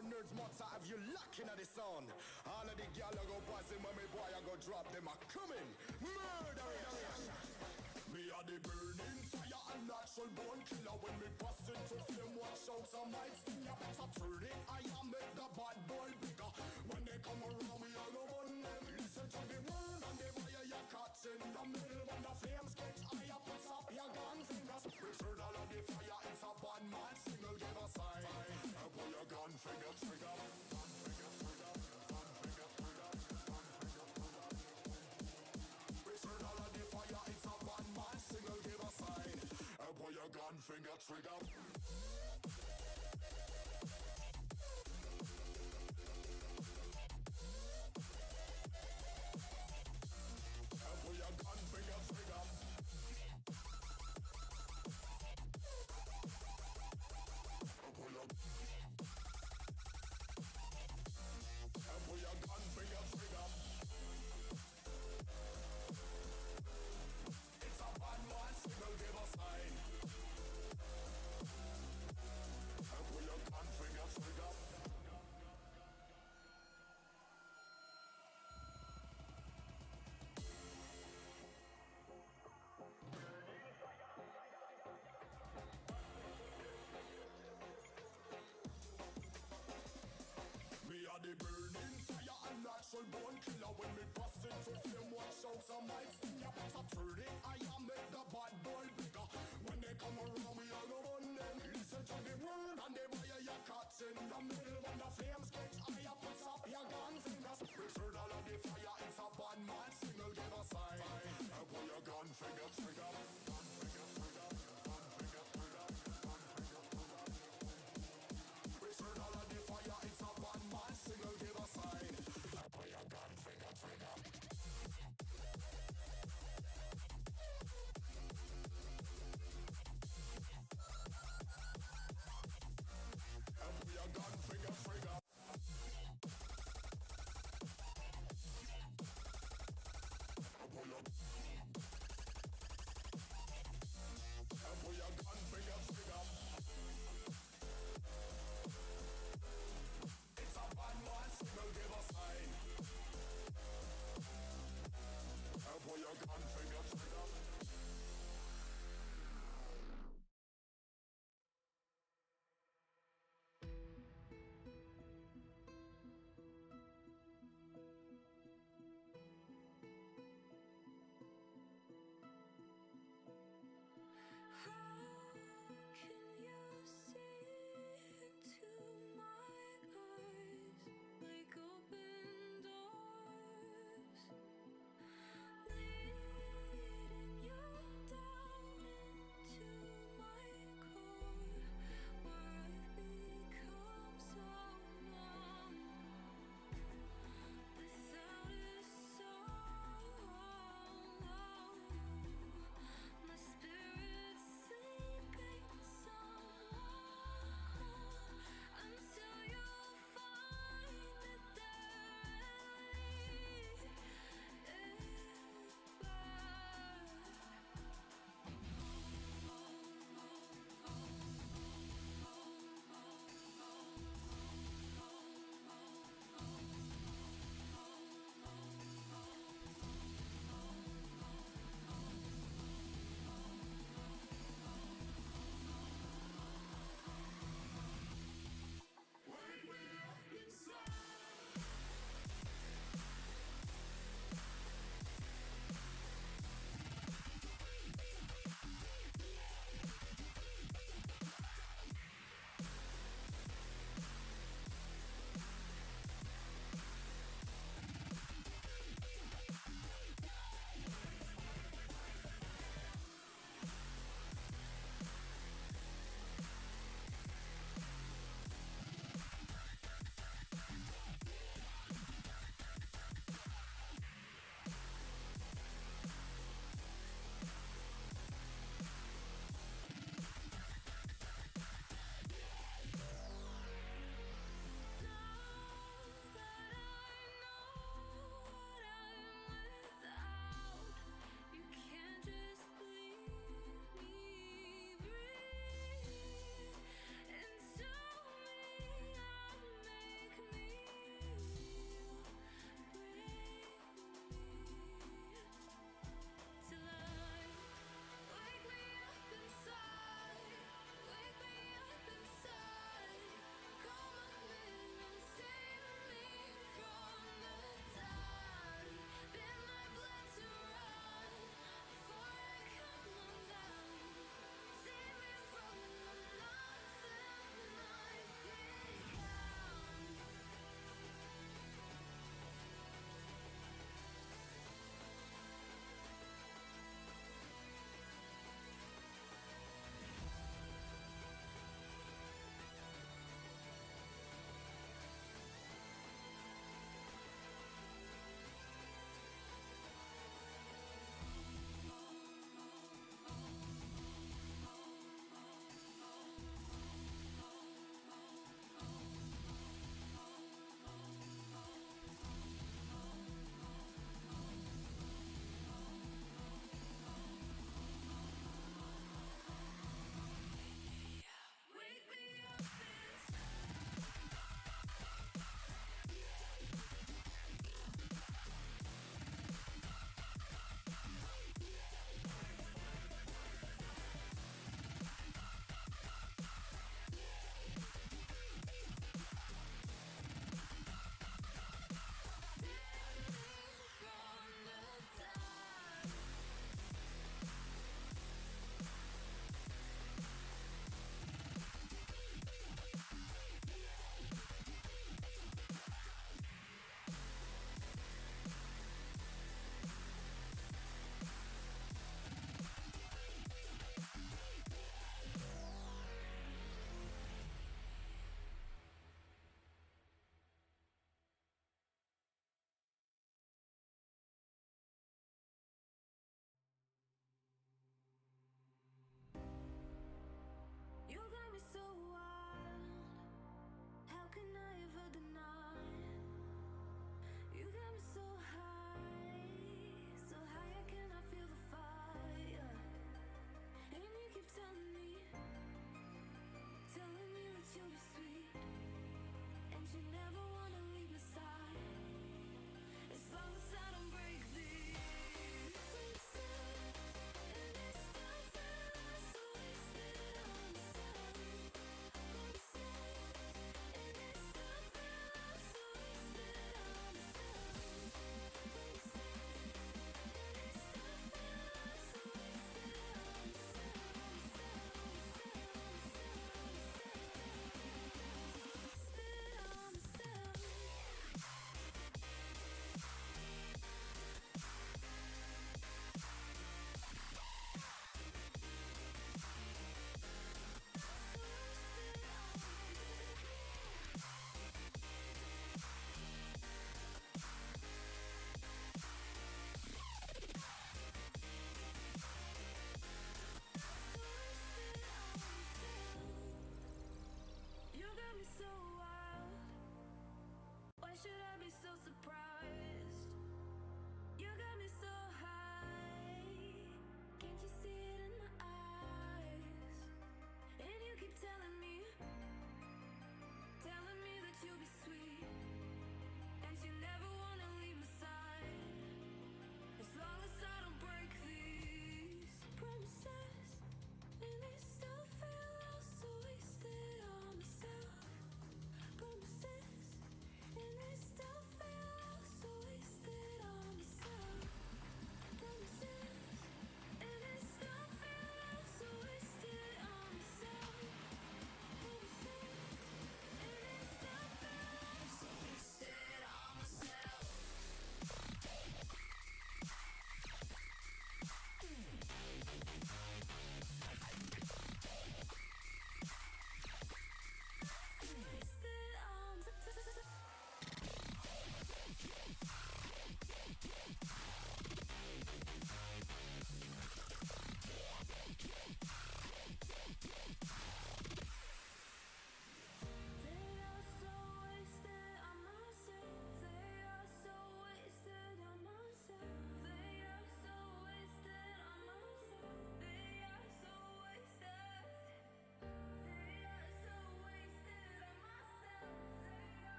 more nerds, more to have you locking at the sound. All of the gal I go passing when me boy I go drop them a coming. Murder. Me a the burning fire and natural born killer. When me bust into flame, watch out some mics. You better turn it, I am make the bad boy bigger. When they come around me, I go on them. Listen to the word and the fire you caught in the middle. When the flames get higher, put up your gun fingers. Return all of the fire, it's a bad man single, give a sign. And pull your gun finger trigger. Gun finger trigger, gun finger trigger, gun finger trigger. Return all of the fire, it's a bad man single, give a sign. And pull your gun finger trigger. Pull your gun finger trigger. Pull your gun finger trigger. It's a bad man signal, give a sign.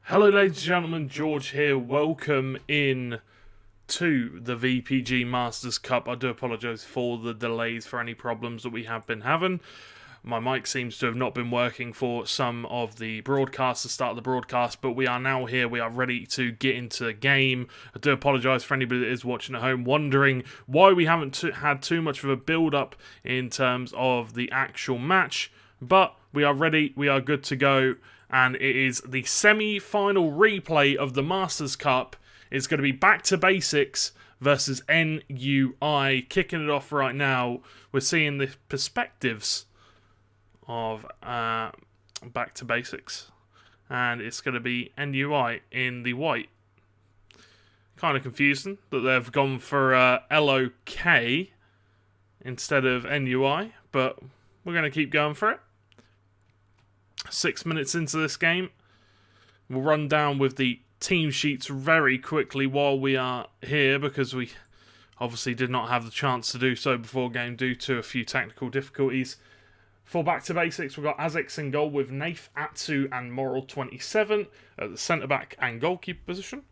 Hello ladies and gentlemen, George here. Welcome in to the VPG Masters Cup. I do apologise for the delays, for any problems that we have been having. My mic seems to have not been working for some of the broadcasts, the start of the broadcast, but we are now here. We are ready to get into the game. I do apologise for anybody that is watching at home, wondering why we haven't had too much of a build-up in terms of the actual match. But we are ready, we are good to go, and it is the semi-final replay of the Masters Cup. It's going to be Back to Basics versus NUI. Kicking it off right now, we're seeing the perspectives of Back to Basics, and it's going to be NUI in the white. Kind of confusing that they've gone for LOK instead of NUI, but we're going to keep going for it. 6 minutes into this game, we'll run down with the team sheets very quickly while we are here, because we obviously did not have the chance to do so before game due to a few technical difficulties. For Back to Basics, we've got Azix in goal with Nath, Atsu and Moral 27 at the centre-back and goalkeeper position.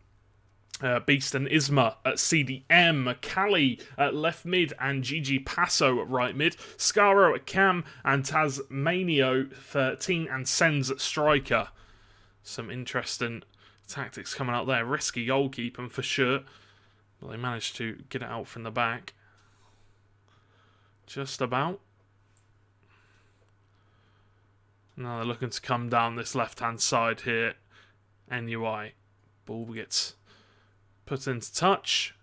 Beast and Isma at CDM, Kali at left mid and Gigi Passo at right mid, Scaro at cam and Tasmanio 13 and Sens at striker. Some interesting tactics coming out there. Risky goalkeeping for sure, but they managed to get it out from the back. Just about. Now they're looking to come down this left-hand side here. NUI. Ball gets put into touch.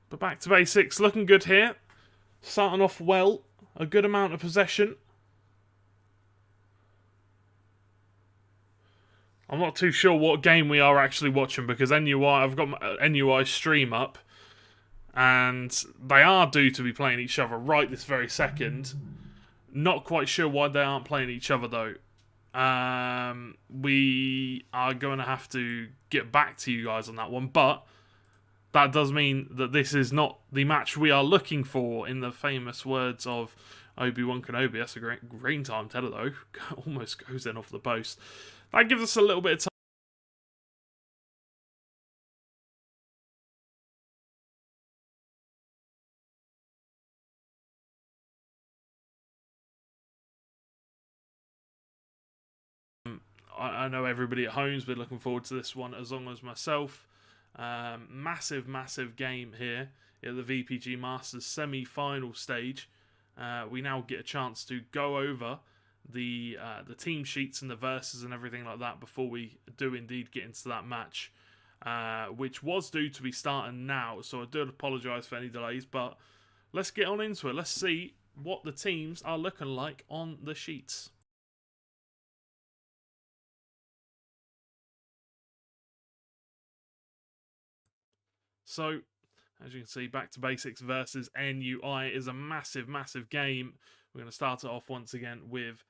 But Back to Basics, looking good here. Starting off well. A good amount of possession. I'm not too sure what game we are actually watching, because NUI, I've got my NUI stream up, and they are due to be playing each other right this very second. Not quite sure why they aren't playing each other though. We are going to have to get back to you guys on that one, but that does mean that this is not the match we are looking for, in the famous words of Obi-Wan Kenobi. That's a great green time tether though. Almost goes in off the post. That gives us a little bit of time. I know everybody at home's been looking forward to this one as long as myself. Massive, massive game here at the VPG Masters semi-final stage. We now get a chance to go over the team sheets and the verses and everything like that before we do indeed get into that match, which was due to be starting now. So I do apologise for any delays, but let's get on into it. Let's see what the teams are looking like on the sheets. So, as you can see, Back to Basics versus NUI is a massive, massive game. We're going to start it off once again with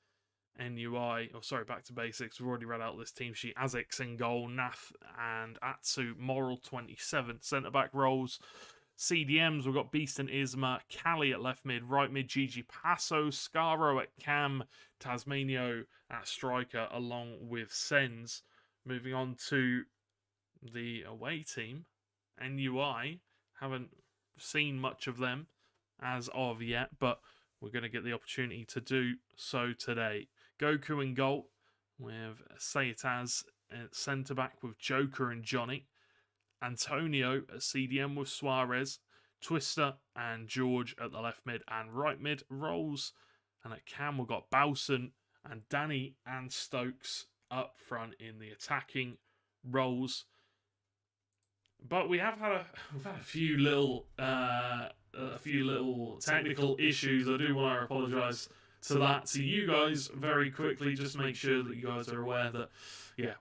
Back to Basics. We've already read out this team sheet. Azix in goal, Nath and Atsu, Moral 27. Centre-back roles. CDMs, we've got Beast and Isma, Kali at left mid, right mid, Gigi Passo, Scaro at cam, Tasmanio at striker, along with Sens. Moving on to the away team. NUI, haven't seen much of them as of yet, but we're going to get the opportunity to do so today. Goku in goal with Sayataz at centre-back with Joker and Johnny. Antonio at CDM with Suarez. Twister and George at the left mid and right mid roles. And at cam we've got Bowson and Danny and Stokes up front in the attacking roles. But we have had a few little technical issues. I do want to apologise to you guys very quickly. Just make sure that you guys are aware that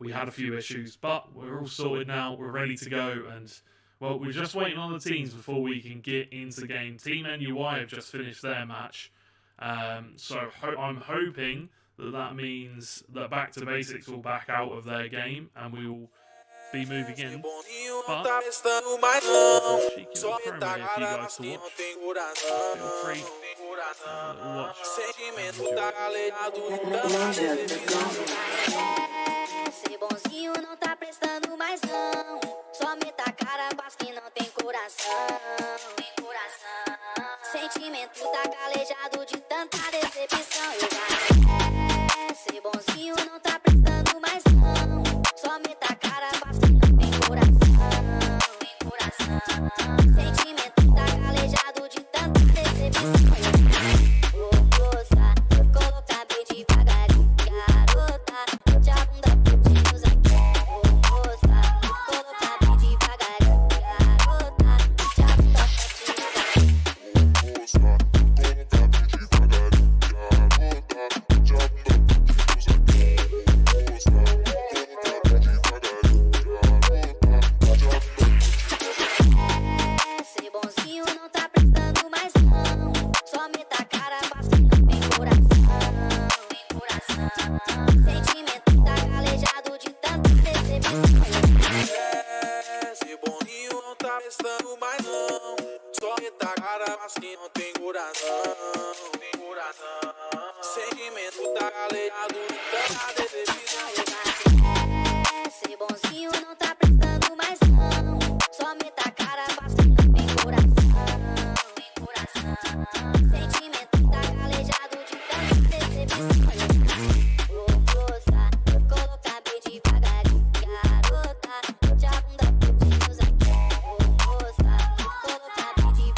we had a few issues, but we're all sorted now. We're ready to go, and well, we're just waiting on the teams before we can get into the game. Team NUI have just finished their match, so I'm hoping that means that Back to Basics will back out of their game and we will be moving in, but cheeky little promo here for you guys to watch. Feel free to watch. ser bonzinho não tá prestando mais não. Só meta a cara, mas que não tem coração. Sentimento tá calejado de tanta decepção. Ser bonzinho não tá prestando mais não. Só meta a cara, mas que não tem coração. Sentimento tá calejado de tanta decepção. Moça, colocar bem devagarinho, garota. Já bunda pedindo aqui. Moça, colocar bem devagarinho, garota. Já bunda pedindo aqui. Ser bonzinho não tá prestando mais não. Só meta a cara, mas que não tem coração. Sentimento tá calejado de tanta decepção. Ser bonzinho não tá prestando mais não. Só meta a cara, mas que não tem coração. Sentimento tá calejado de tanta decepção. Ser bonzinho não tá prestando mais não. Só meta a cara, mas que não tem coração. Sentimento tá calejado de tanta decepção. Moça, colocar bem devagarinho, garota. Já bunda pedindo aqui. Moça, colocar bem devagarinho, garota.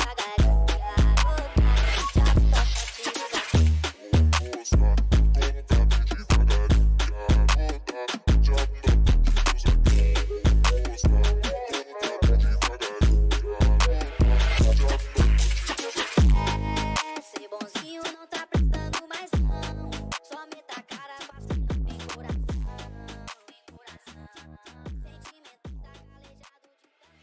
Já bunda pedindo aqui. Ser bonzinho não tá prestando mais não. Só meta a cara, mas que não tem coração. Sentimento tá calejado de tanta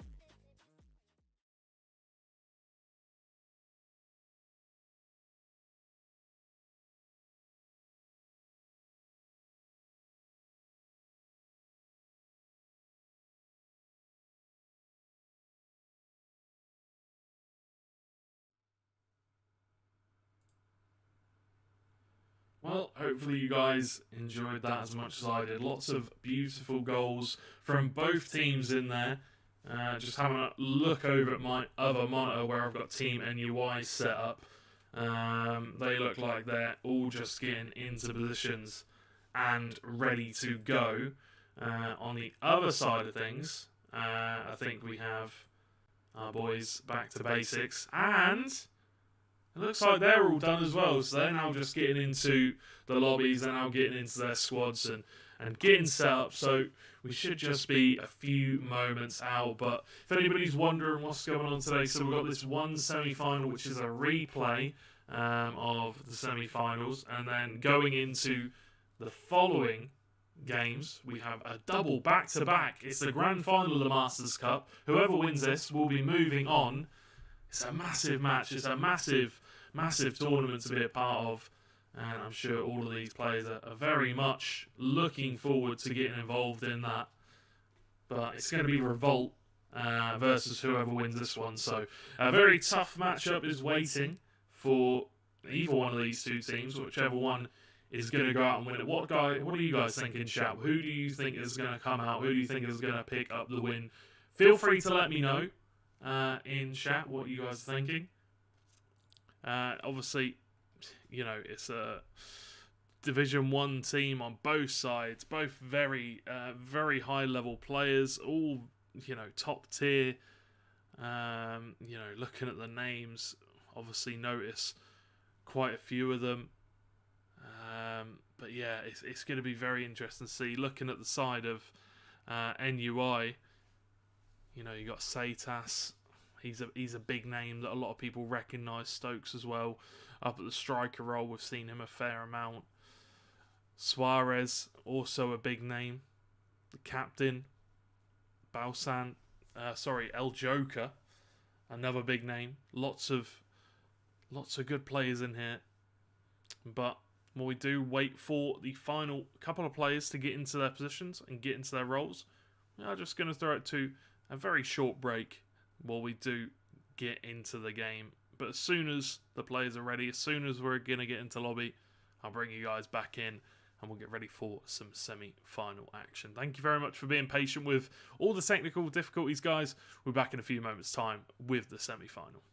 Well, hopefully you guys enjoyed that as much as I did. Lots of beautiful goals from both teams in there. Just having a look over at my other monitor where I've got Team NUI set up. They look like they're all just getting into positions and ready to go. On the other side of things, I think we have our boys back to basics, and it looks like they're all done as well. So they're now just getting into the lobbies, they're now getting into their squads and getting set up. So we should just be a few moments out. But if anybody's wondering what's going on today, so we've got this one semi-final, which is a replay of the semi-finals. And then going into the following games, we have a double back-to-back. It's the grand final of the Masters Cup. Whoever wins this will be moving on. It's a massive match. It's a massive tournament to be a part of. And I'm sure all of these players are very much looking forward to getting involved in that. But it's going to be Revolt versus whoever wins this one. So a very tough matchup is waiting for either one of these two teams, whichever one is going to go out and win it. What are you guys thinking, chat? Who do you think is going to come out? Who do you think is going to pick up the win? Feel free to let me know in chat what you guys are thinking. Obviously, you know, it's a Division 1 team on both sides, both very high level players, all, you know, top tier. You know, looking at the names, obviously notice quite a few of them. But yeah, it's going to be very interesting to see. Looking at the side of NUI, you know, you got Satas. He's a big name that a lot of people recognise. Stokes as well. Up at the striker role, we've seen him a fair amount. Suarez, also a big name. The captain, Balsan, El Joker, another big name. Lots of good players in here. But while we do wait for the final couple of players to get into their positions and get into their roles, we are just going to throw it to a very short break while we do get into the game. But as soon as the players are ready, as soon as we're going to get into lobby, I'll bring you guys back in and we'll get ready for some semi-final action. Thank you very much for being patient with all the technical difficulties, guys. We're back in a few moments' time with the semi-final.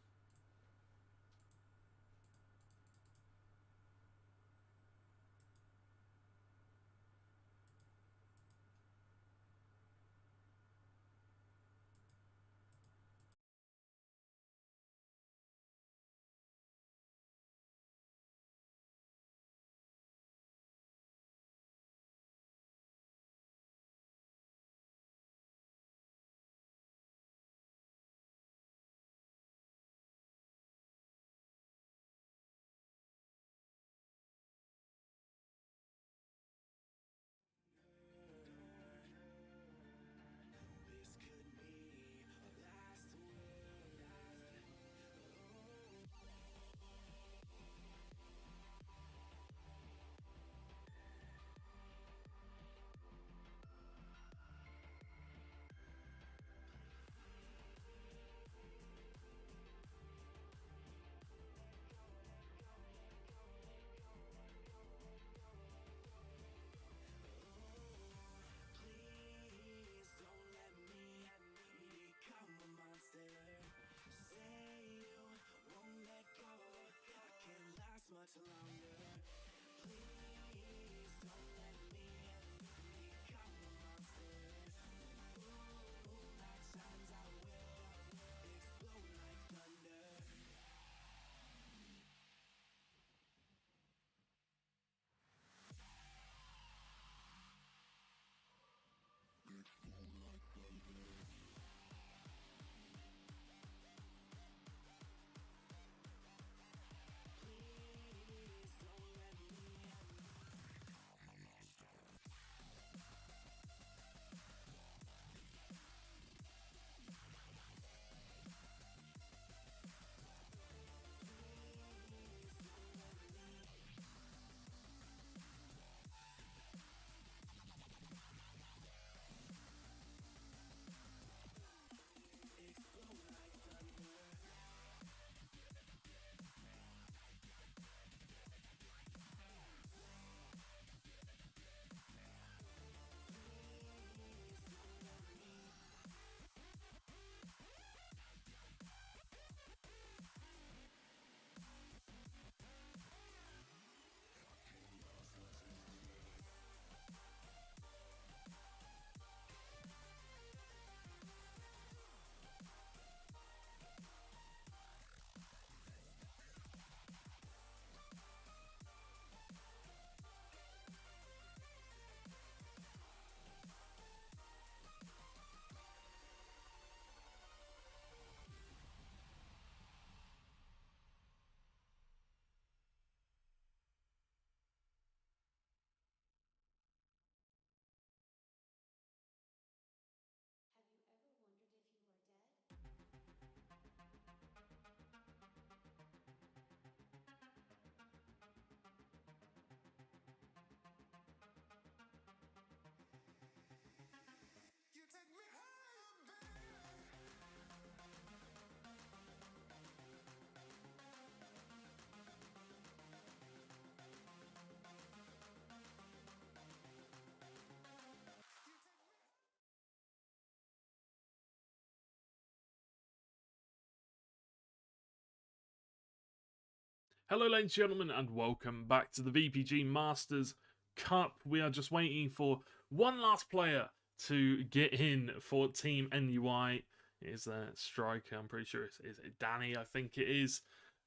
Hello, ladies and gentlemen, and welcome back to the VPG Masters Cup. We are just waiting for one last player to get in for Team NUI. It is a striker, I'm pretty sure it's Danny, I think it is.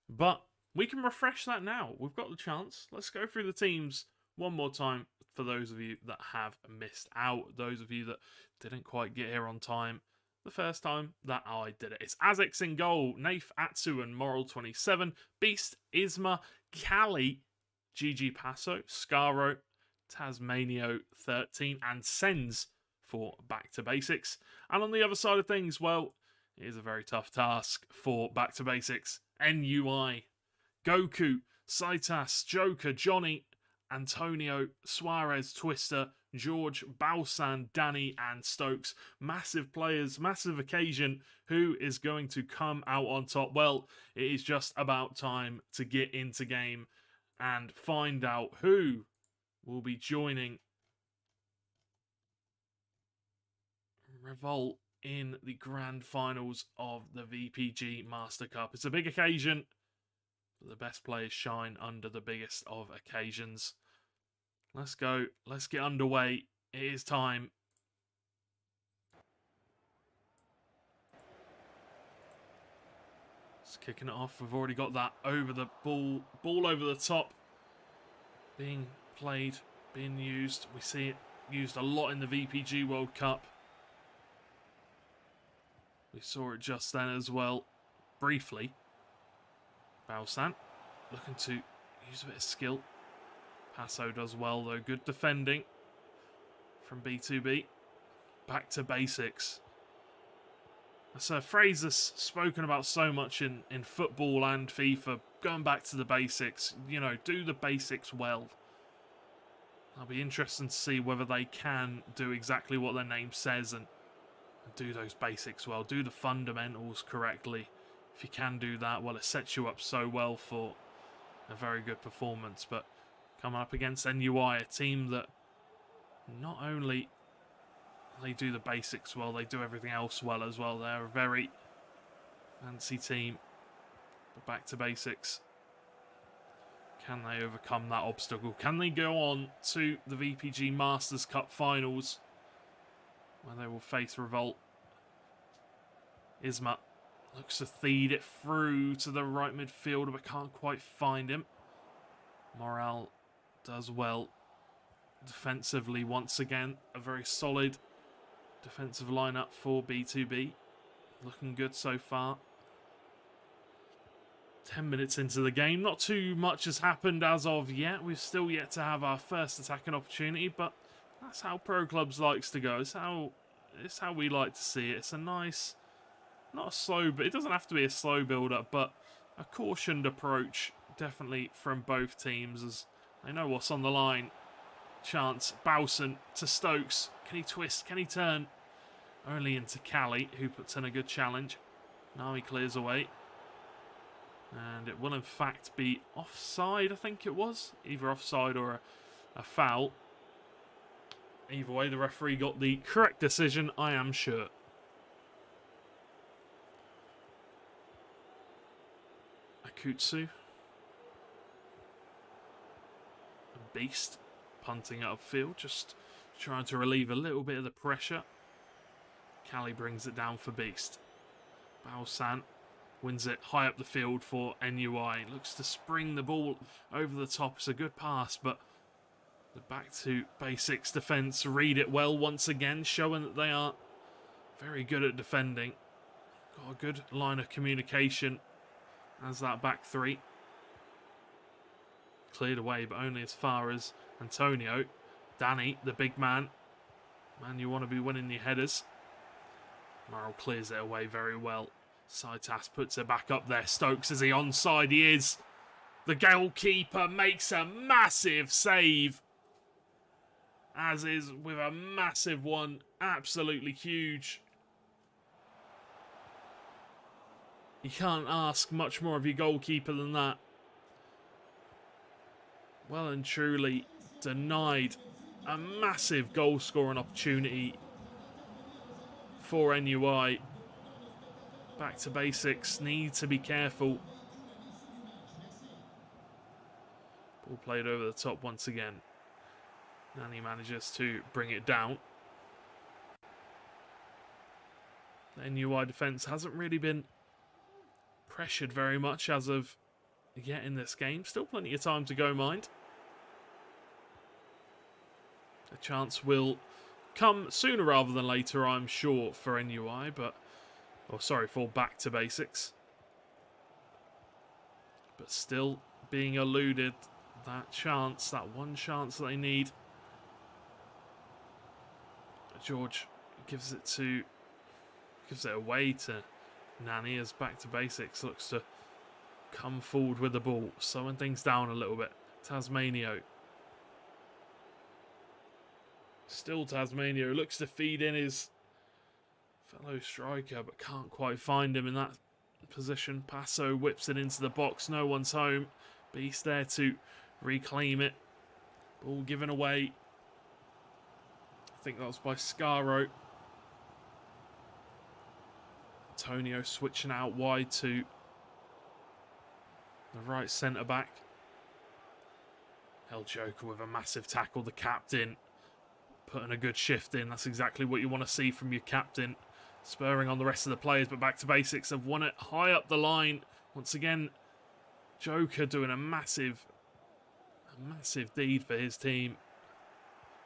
But we can refresh that now. We've got the chance. Let's go through the teams one more time for those of you that have missed out. Those of you that didn't quite get here on time. The first time that I did it. It's Azix in goal, Nath, Atsu and Moral 27, Beast, Isma, Cali, GG Passo, Scaro, Tasmanio 13 and Sens for Back to Basics. And on the other side of things, well, it is a very tough task for Back to Basics. NUI, Goku, Saitas, Joker, Johnny, Antonio, Suarez, Twister, George, Balsan, Danny and Stokes. Massive players, massive occasion. Who is going to come out on top? Well, it is just about time to get into game and find out who will be joining Revolt in the grand finals of the VPG Master Cup. It's a big occasion, but the best players shine under the biggest of occasions. Let's go. Let's get underway. It is time. Just kicking it off. We've already got that over the ball over the top being played, being used. We see it used a lot in the VPG World Cup. We saw it just then as well, briefly. Balsan looking to use a bit of skill. Passo does well though. Good defending from B2B. Back to basics. That's a phrase that's spoken about so much in football and FIFA. Going back to the basics. You know, do the basics well. I'll be interested to see whether they can do exactly what their name says and do those basics well. Do the fundamentals correctly. If you can do that, well, it sets you up so well for a very good performance. But coming up against NUI, a team that not only they do the basics well, they do everything else well as well. They're a very fancy team. But back to basics. Can they overcome that obstacle? Can they go on to the VPG Masters Cup finals, where they will face Revolt? Isma looks to feed it through to the right midfielder, but can't quite find him. Morale does well defensively once again. A very solid defensive lineup for B2B. Looking good so far. 10 minutes into the game. Not too much has happened as of yet. We've still yet to have our first attacking opportunity, but that's how pro clubs likes to go. It's how we like to see it. It's a nice, not a slow, but it doesn't have to be a slow build-up, but a cautioned approach, definitely from both teams, as they know what's on the line. Chance, Bowson to Stokes. Can he twist? Can he turn? Only into Cali, who puts in a good challenge. Now he clears away. And it will in fact be offside, I think it was. Either offside or a foul. Either way, the referee got the correct decision, I am sure. Akutsu. A beast. Punting it upfield, just trying to relieve a little bit of the pressure. Cali brings it down for Beast. Balsan wins it high up the field for NUI. Looks to spring the ball over the top. It's a good pass, but the back to basics defence read it well once again, showing that they are very good at defending. Got a good line of communication as that back three. Cleared away, but only as far as Antonio. Danny, the big man. Man, you want to be winning your headers. Morrow clears it away very well. Saitas puts it back up there. Stokes, is he onside? He is. The goalkeeper makes a massive save. As is with a massive one. Absolutely huge. You can't ask much more of your goalkeeper than that. Well and truly denied a massive goal scoring opportunity for NUI. Back to basics, need to be careful. Ball played over the top once again. And he manages to bring it down. The NUI defence hasn't really been pressured very much as of yet in this game. Still plenty of time to go, mind. A chance will come sooner rather than later, I'm sure, for NUI, but... or sorry, for back to basics. But still being eluded. That chance, that one chance that they need. George gives it away to Nani as back to basics looks to come forward with the ball, slowing things down a little bit. Tasmanio. Still Tasmanio looks to feed in his fellow striker, but can't quite find him in that position. Passo whips it into the box. No one's home. Beast there to reclaim it. Ball given away. I think that was by Scaro. Antonio switching out wide to the right centre-back. El Joker with a massive tackle. The captain putting a good shift in. That's exactly what you want to see from your captain. Spurring on the rest of the players, but back to basics. Have won it high up the line. Once again, Joker doing a massive deed for his team.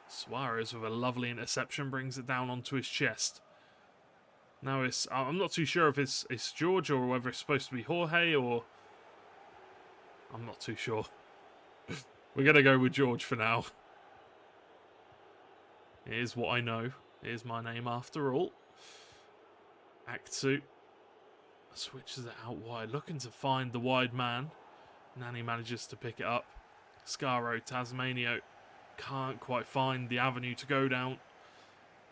Suarez with a lovely interception brings it down onto his chest. Now I'm not too sure if it's George or whether it's supposed to be Jorge or... I'm not too sure. We're going to go with George for now. It is what I know. It is my name after all. Aktu switches it out wide, looking to find the wide man. Nani manages to pick it up. Scaro, Tasmanio can't quite find the avenue to go down.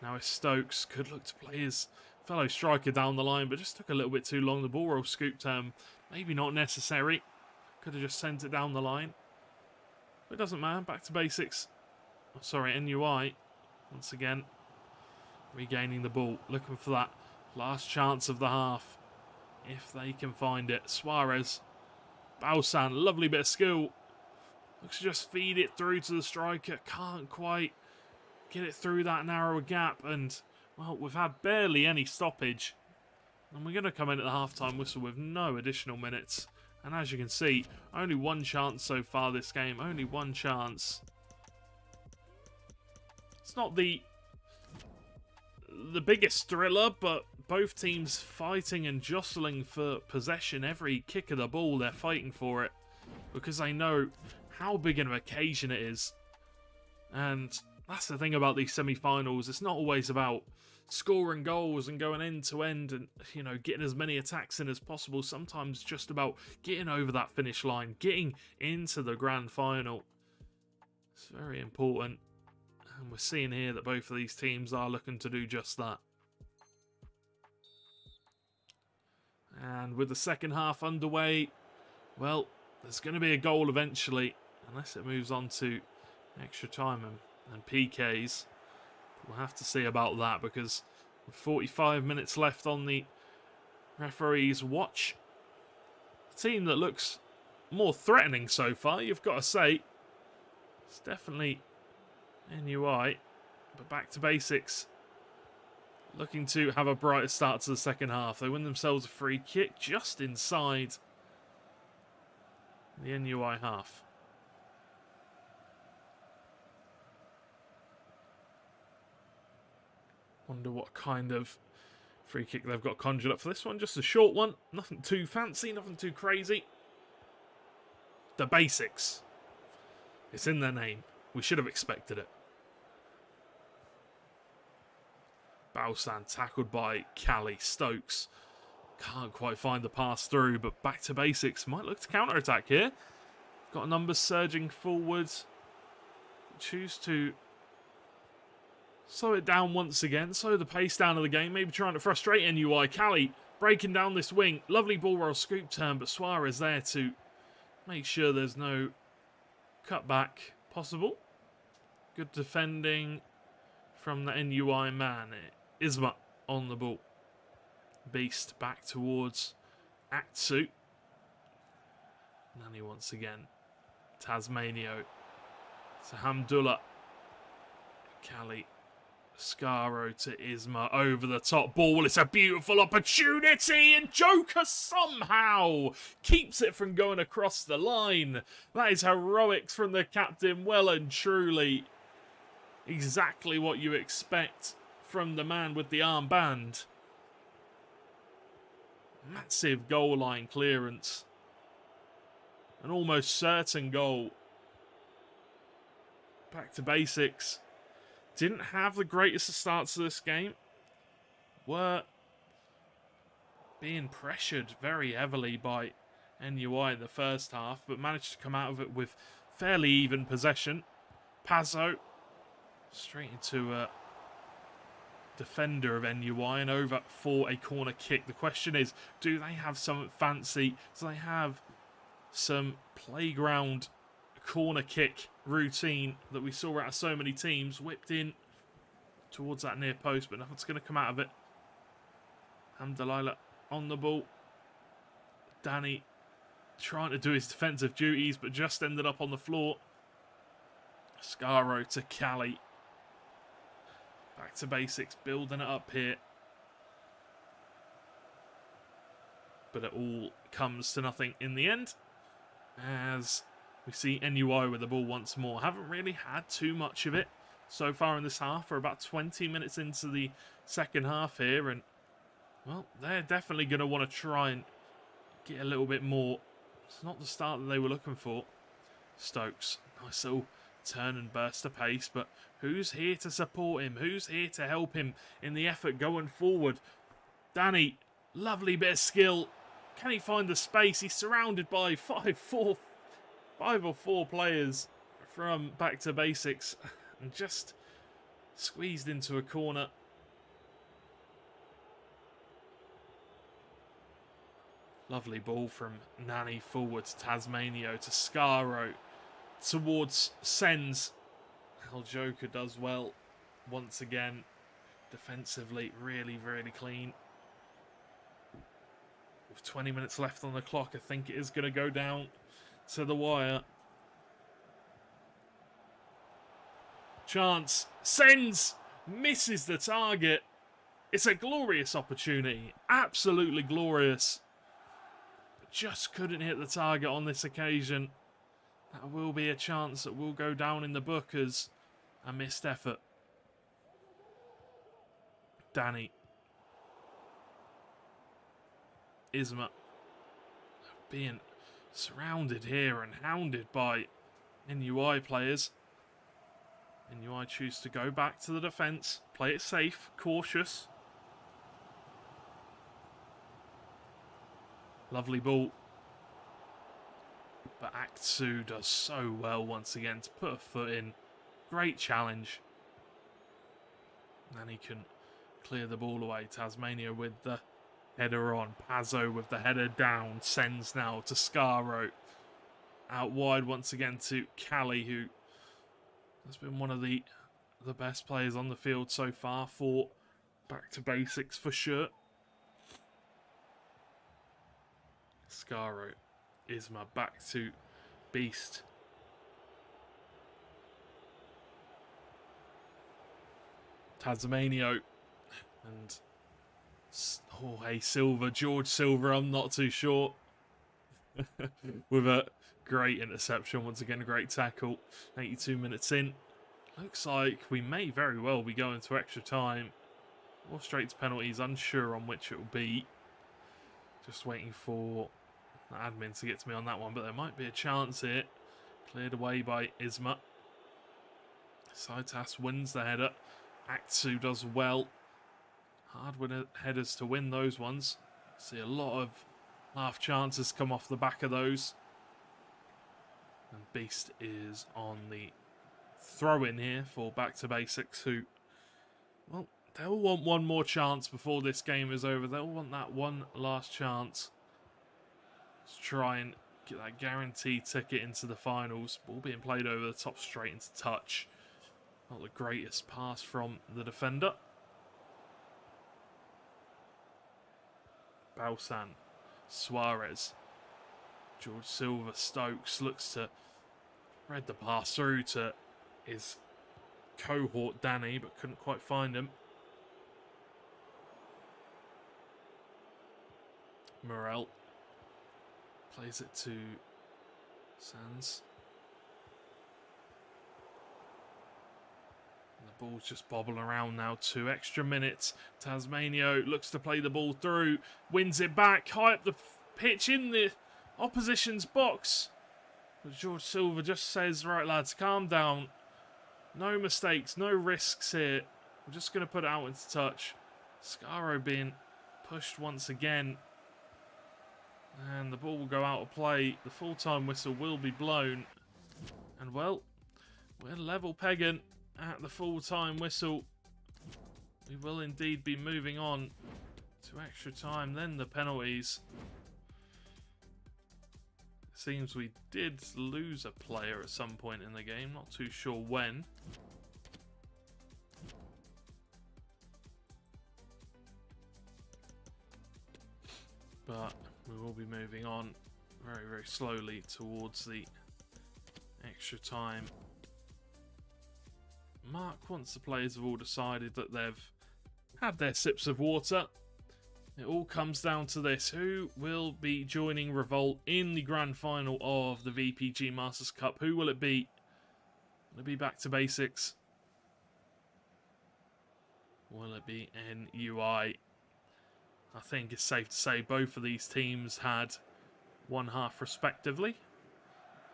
Now it's Stokes. Could look to play his fellow striker down the line, but just took a little bit too long. The ball roll scooped maybe not necessary. Could have just sent it down the line. But it doesn't matter. Back to basics. Oh, sorry, NUI. Once again, regaining the ball. Looking for that last chance of the half. If they can find it. Suarez. Bausan. Lovely bit of skill. Looks to just feed it through to the striker. Can't quite get it through that narrow gap. And, well, we've had barely any stoppage. And we're going to come in at the half-time whistle with no additional minutes. And as you can see, only one chance so far this game. Only one chance. It's not the biggest thriller, but both teams fighting and jostling for possession. Every kick of the ball, they're fighting for it. Because they know how big an occasion it is. And that's the thing about these semi-finals. It's not always about scoring goals and going end to end and, you know, getting as many attacks in as possible. Sometimes just about getting over that finish line, getting into the grand final. It's very important. And we're seeing here that both of these teams are looking to do just that. And with the second half underway, well, there's going to be a goal eventually, unless it moves on to extra time and PKs. We'll have to see about that, because with 45 minutes left on the referee's watch, a team that looks more threatening so far, you've got to say, it's definitely NUI, but back to basics. Looking to have a brighter start to the second half. They win themselves a free kick just inside the NUI half. Wonder what kind of free kick they've got conjured up for this one. Just a short one. Nothing too fancy, nothing too crazy. The basics. It's in their name. We should have expected it. Bausan tackled by Cali. Stokes can't quite find the pass through, but back to basics. Might look to counter-attack here. Got numbers surging forwards. Choose to slow it down once again. Slow the pace down of the game. Maybe trying to frustrate NUI. Cali breaking down this wing. Lovely ball roll scoop turn, but Suarez there to make sure there's no cutback possible. Good defending from the NUI man. Isma on the ball. Beast back towards Aktu. Nani once again. Tasmanio. To Hamdullah. Cali. Scaro to Isma over the top ball. It's a beautiful opportunity, and Joker somehow keeps it from going across the line. That is heroics from the captain, well and truly. Exactly what you expect from the man with the armband. Massive goal line clearance. An almost certain goal. Back to basics. Didn't have the greatest of starts to this game. Were being pressured very heavily by NUI in the first half, but managed to come out of it with fairly even possession. Pazzo straight into a defender of NUI and over for a corner kick. The question is, do they have something fancy? Do they have some playground corner kick routine that we saw out of so many teams. Whipped in towards that near post, but nothing's going to come out of it. Hamdallah on the ball. Danny trying to do his defensive duties, but just ended up on the floor. Scaro to Cali. Back to basics, building it up here. But it all comes to nothing in the end, as we see NUI with the ball once more. Haven't really had too much of it so far in this half. We're about 20 minutes into the second half here, and, well, they're definitely going to want to try and get a little bit more. It's not the start that they were looking for. Stokes, nice little turn and burst of pace, but who's here to support him? Who's here to help him in the effort going forward? Danny, lovely bit of skill. Can he find the space? He's surrounded by five or four players from Back to Basics and just squeezed into a corner. Lovely ball from Nani forward to Tasmanio to Scaro towards Sens. El Joker does well once again. Defensively, really, really clean. With 20 minutes left on the clock, I think it is going to go down to the wire. Chance. Sens misses the target. It's a glorious opportunity. Absolutely glorious. But just couldn't hit the target on this occasion. That will be a chance that will go down in the book as a missed effort. Danny. Isma being surrounded here and hounded by NUI players. NUI choose to go back to the defence, play it safe, cautious. Lovely ball. But Aksu does so well once again to put a foot in. Great challenge. And he can clear the ball away. Tasmania with the header on. Pazzo with the header down. Sends now to Scaro. Out wide once again to Cali, who has been one of the best players on the field so far for Back to Basics for sure. Scaro. Isma back to Beast. Tasmanio. And hey, Silva, George Silva, I'm not too sure. With a great interception, once again, a great tackle. 82 minutes in. Looks like we may very well be going to extra time. Or straight to penalties, unsure on which it will be. Just waiting for the admin to get to me on that one, but there might be a chance here. Cleared away by Isma. Saitas wins the header. Aksu does well. Hard winner headers to win those ones. See a lot of half chances come off the back of those. And Beast is on the throw-in here for Back to Basics, who, well, they'll want one more chance before this game is over. They'll want that one last chance to try and get that guaranteed ticket into the finals. Ball being played over the top straight into touch. Not the greatest pass from the defender. Balsan, Suarez, George Silva, Stokes looks to thread the pass through to his cohort Danny, but couldn't quite find him. Morel plays it to Sands. The ball's just bobbling around now. 2 extra minutes. Tasmanio looks to play the ball through. Wins it back. High up the pitch in the opposition's box. But George Silva just says, right lads, calm down. No mistakes, no risks here. We're just going to put it out into touch. Scaro being pushed once again. And the ball will go out of play. The full-time whistle will be blown. And, well, we're level pegging at the full-time whistle. We will indeed be moving on to extra time, then the penalties. Seems we did lose a player at some point in the game. Not too sure when. But we will be moving on very, very slowly towards the extra time mark. Once the players have all decided that they've had their sips of water, it all comes down to this. Who will be joining Revolt in the grand final of the VPG Masters Cup? Who will it be? Will it be Back to Basics? Will it be NUI? I think it's safe to say both of these teams had one half respectively.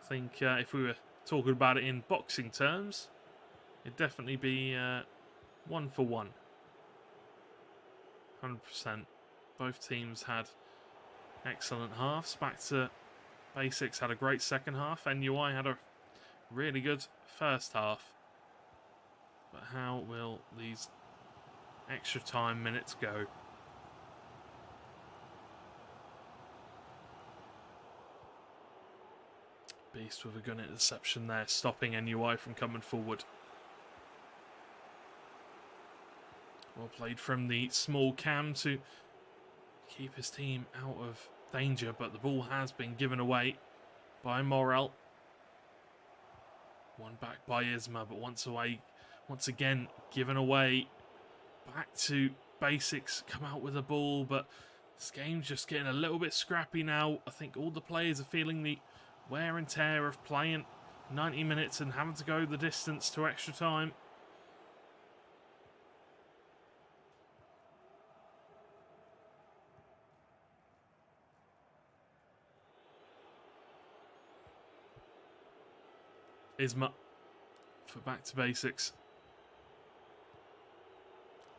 I think if we were talking about it in boxing terms, it'd definitely be 1 for 1. 100%. Both teams had excellent halves. Back to Basics had a great second half. NUI had a really good first half. But how will these extra time minutes go? Beast with a gun interception there, stopping NUI from coming forward. Well played from the small cam to keep his team out of danger, but the ball has been given away by Morel. One back by Isma, but once again given away. Back to Basics, come out with the ball, but this game's just getting a little bit scrappy now. I think all the players are feeling the wear and tear of playing 90 minutes and having to go the distance to extra time. Isma for Back to Basics.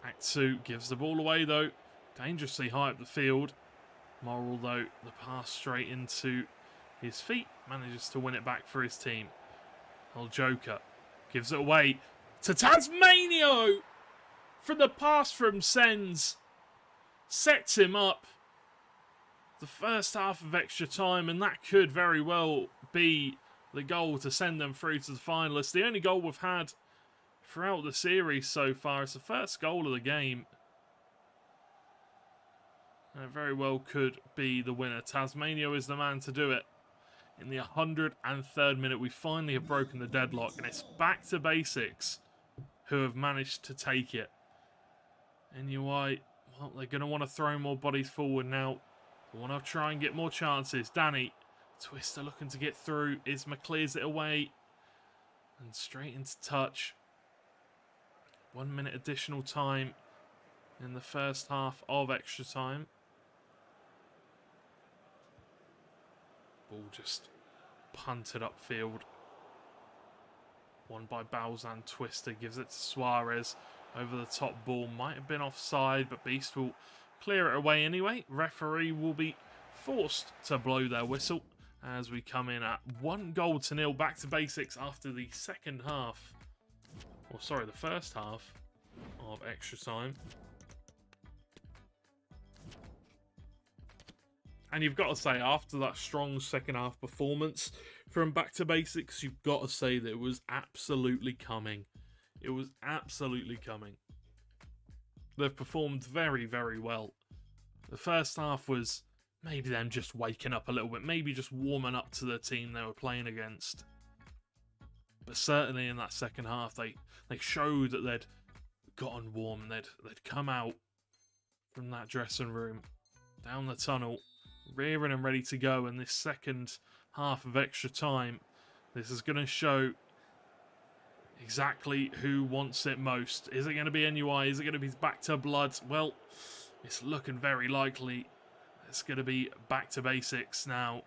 Act 2 gives the ball away though. Dangerously high up the field. Morel though, the pass straight into his feet. Manages to win it back for his team. Old Joker gives it away to Tasmanio for the pass from Sens. Sets him up. The first half of extra time, and that could very well be the goal to send them through to the finalists. The only goal we've had throughout the series so far. It's the first goal of the game. And it very well could be the winner. Tasmanio is the man to do it. In the 103rd minute, we finally have broken the deadlock, and it's Back to Basics who have managed to take it. NUI, well, they're going to want to throw more bodies forward now. They want to try and get more chances. Danny, Twister looking to get through. Isma clears it away. And straight into touch. 1 minute additional time in the first half of extra time. Ball just punted upfield. Won by Balzan. Twister gives it to Suarez. Over the top ball. Might have been offside, but Beast will clear it away anyway. Referee will be forced to blow their whistle as we come in at 1-0. Back to Basics after the second half. Or sorry, the first half of extra time. And you've got to say, after that strong second half performance from Back to Basics, you've got to say that it was absolutely coming. It was absolutely coming. They've performed very, very well. The first half was maybe them just waking up a little bit, maybe just warming up to the team they were playing against. But certainly in that second half, they showed that they'd gotten warm. They'd come out from that dressing room, down the tunnel, rearing and ready to go. And this second half of extra time, this is going to show exactly who wants it most. Is it going to be NUI? Is it going to be Back to Blood? Well, it's looking very likely it's going to be Back to Basics now.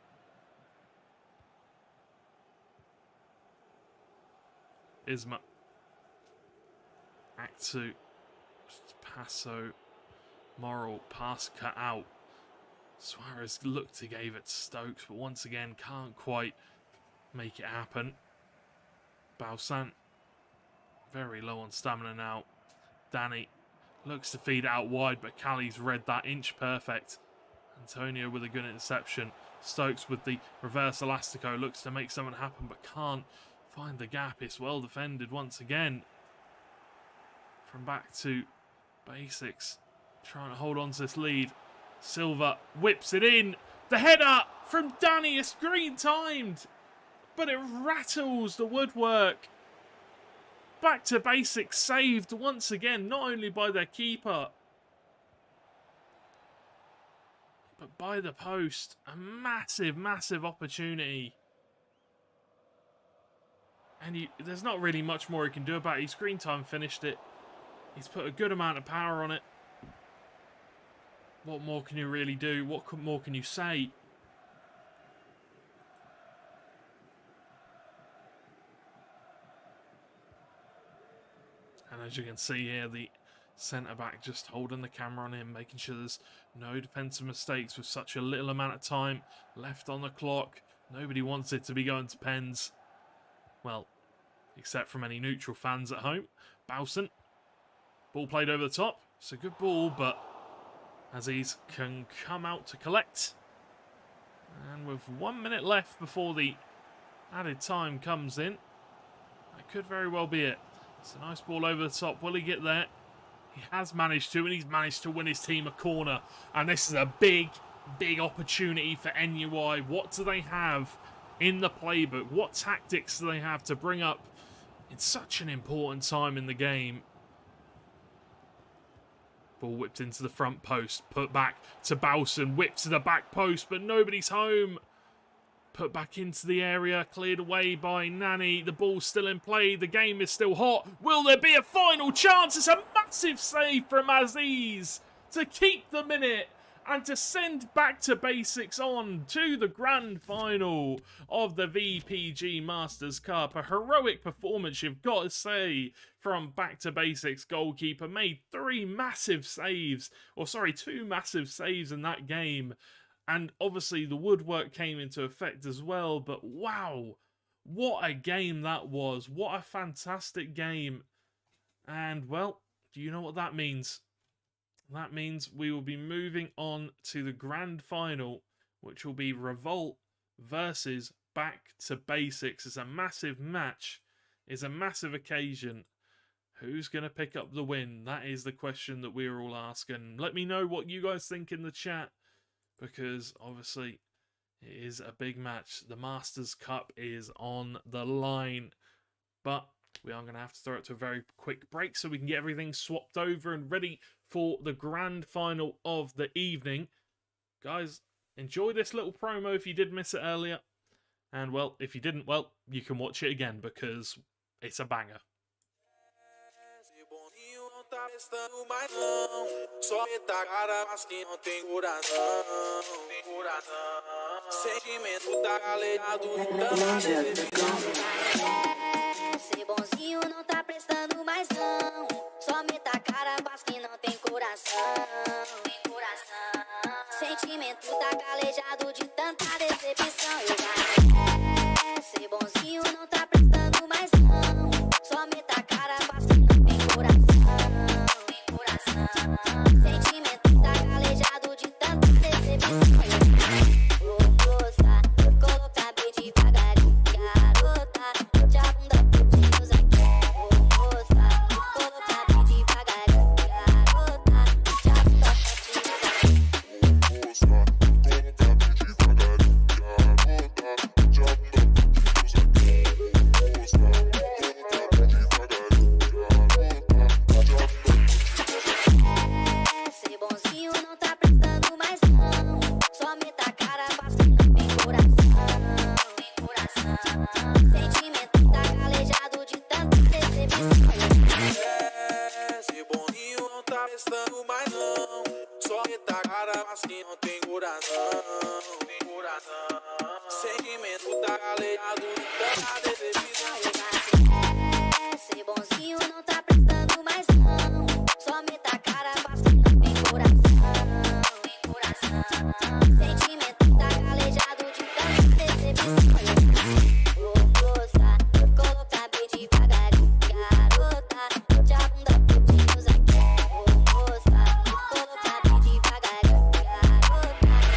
Isma. Act 2. Passo. Morel. Pass cut out. Suarez looked to give it to Stokes, but once again can't quite make it happen. Balsan. Very low on stamina now. Danny looks to feed it out wide, but Callie's read that inch perfect Antonio with a good interception. Stokes with the reverse elastico looks to make something happen but can't find the gap. It's well defended once again. From back to basics, trying to hold on to this lead. Silva whips it in. The header from Danny is green timed, but it rattles the woodwork. Back to basics saved once again, not only by their keeper, but by the post. A massive, massive opportunity. And there's not really much more he can do about it. His screen time finished it. He's put a good amount of power on it. What more can you really do? What more can you say? And as you can see here, the centre-back just holding the camera on him, making sure there's no defensive mistakes with such a little amount of time left on the clock. Nobody wants it to be going to pens. Well, except from any neutral fans at home. Bowson. Ball played over the top. It's a good ball, but Aziz can come out to collect. And with 1 minute left before the added time comes in, that could very well be it. It's a nice ball over the top. Will he get there? He has managed to, and he's managed to win his team a corner. And this is a big, big opportunity for NUI. What do they have in the playbook? What tactics do they have to bring up in such an important time in the game? Ball whipped into the front post. Put back to Bowson. Whipped to the back post, but nobody's home. Put back into the area. Cleared away by Nani. The ball's still in play. The game is still hot. Will there be a final chance? It's a massive save from Aziz to keep the minute and to send Back to Basics on to the grand final of the VPG Masters Cup. A heroic performance, you've got to say, from Back to Basics goalkeeper. Made two massive saves in that game. And obviously the woodwork came into effect as well. But wow, what a game that was. What a fantastic game. And well, do you know what that means? That means we will be moving on to the grand final, which will be Revolt versus Back to Basics. It's a massive match. It's a massive occasion. Who's going to pick up the win? That is the question that we're all asking. Let me know what you guys think in the chat, because obviously it is a big match. The Masters Cup is on the line. But we are going to have to throw it to a very quick break so we can get everything swapped over and ready for the grand final of the evening. Guys, enjoy this little promo if you did miss it earlier. And, well, if you didn't, well, you can watch it again because it's a banger. Ser bonzinho não tá prestando mais não. Só meta a cara, paz que não tem coração. Sentimento tá calejado de tanta decepção. Eu já ser bonzinho não tá prestando mais não. Só meta a cara, paz que não tem coração. Sentimento tá calejado de tanta decepção. Vou gostar, colocar bem devagarinho, garota. Já bunda pedidos aqui. Vou gostar, colocar bem devagarinho, garota. Já bunda pedidos aqui. Ser bonzinho não tá prestando mais não. Só meta a cara, paz que não tem coração. Sentimento tá calejado de tanta decepção. Ser bonzinho não tá prestando mais não. Só meta a cara, mas que não tem coração. Sentimento tá calejado de tanta decepção. Ser bonzinho não tá prestando mais não. Só meta a cara, paz que não tem coração. Sentimento tá calejado de tanta decepção. Vou gostar, colocar bem devagarinho, garota. Já bunda pedidos aqui. Vou gostar, colocar bem devagarinho, garota.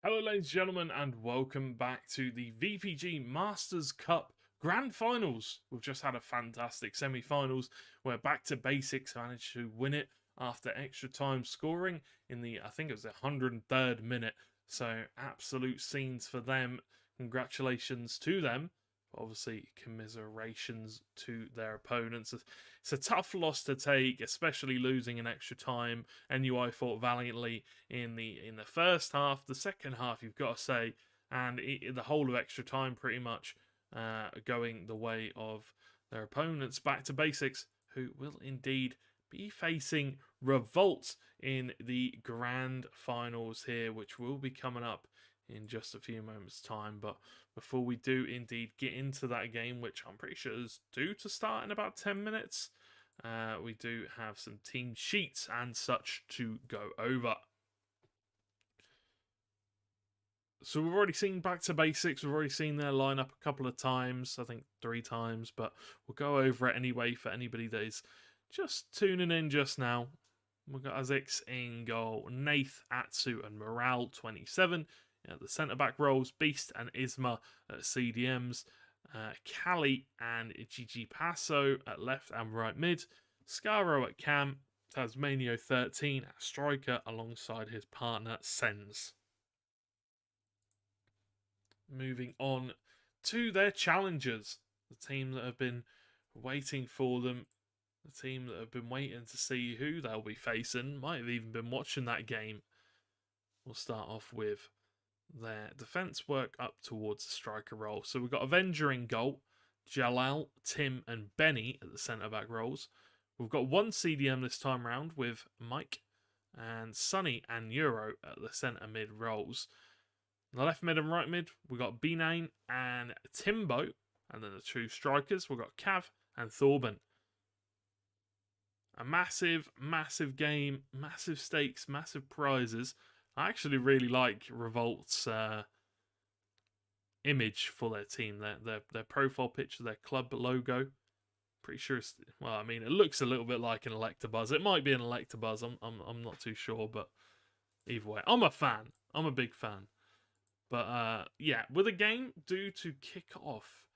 Hello, ladies and gentlemen, and welcome back to the VPG Masters Cup Grand Finals. We've just had a fantastic semi-finals where Back to Basics managed to win it after extra time scoring in the, I think it was the 103rd minute. So absolute scenes for them. Congratulations to them. Obviously, commiserations to their opponents. It's a tough loss to take, especially losing in extra time. NUI fought valiantly in the first half. The second half, you've got to say, and the whole of extra time pretty much going the way of their opponents. Back to Basics, who will indeed be facing Revolt in the grand finals here, which will be coming up in just a few moments' time. But before we do indeed get into that game, which I'm pretty sure is due to start in about 10 minutes, we do have some team sheets and such to go over. So we've already seen Back to Basics. We've already seen their lineup a couple of times, I think 3 times, but we'll go over it anyway for anybody that is just tuning in just now. We've got Azix in goal, Nath, Atsu and Morale 27. At the centre-back roles, Beast and Isma at CDMs, Cali and Gigi Passo at left and right mid, Scaro at cam, Tasmanio 13 at striker alongside his partner Sens. Moving on to their challengers, the team that have been waiting for them, the team that have been waiting to see who they'll be facing, might have even been watching that game. We'll start off with their defence work up towards the striker role. So we've got Avenger in goal, Jalal, Tim and Benny at the centre-back roles. We've got one CDM this time round with Mike and Sonny and Euro at the centre-mid roles. In the left mid and right mid, we've got Binane and Timbo. And then the 2 strikers, we've got Cav and Thorben. A massive, massive game, massive stakes, massive prizes. I actually really like Revolt's image for their team, their profile picture, their club logo. Pretty sure it's, well, I mean, it looks a little bit like an Electabuzz. It might be an Electabuzz. I'm not too sure, but either way, I'm a fan. I'm a big fan. But yeah, with a game due to kick off,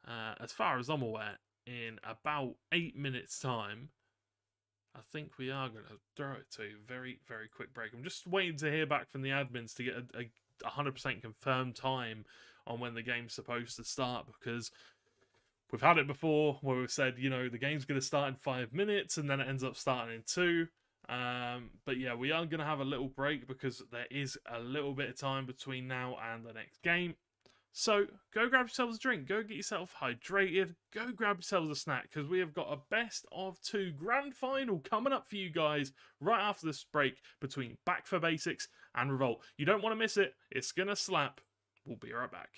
as far as I'm aware, in about 8 minutes' time. I think we are going to throw it to a very, very quick break. I'm just waiting to hear back from the admins to get a 100% confirmed time on when the game's supposed to start, because we've had it before where we've said, you know, the game's going to start in 5 minutes and then it ends up starting in 2. But yeah, we are going to have a little break because there is a little bit of time between now and the next game. So, go grab yourselves a drink, go get yourself hydrated, go grab yourselves a snack, because we have got a best of 2 grand final coming up for you guys right after this break between Back for Basics and Revolt. You don't want to miss it, it's going to slap. We'll be right back.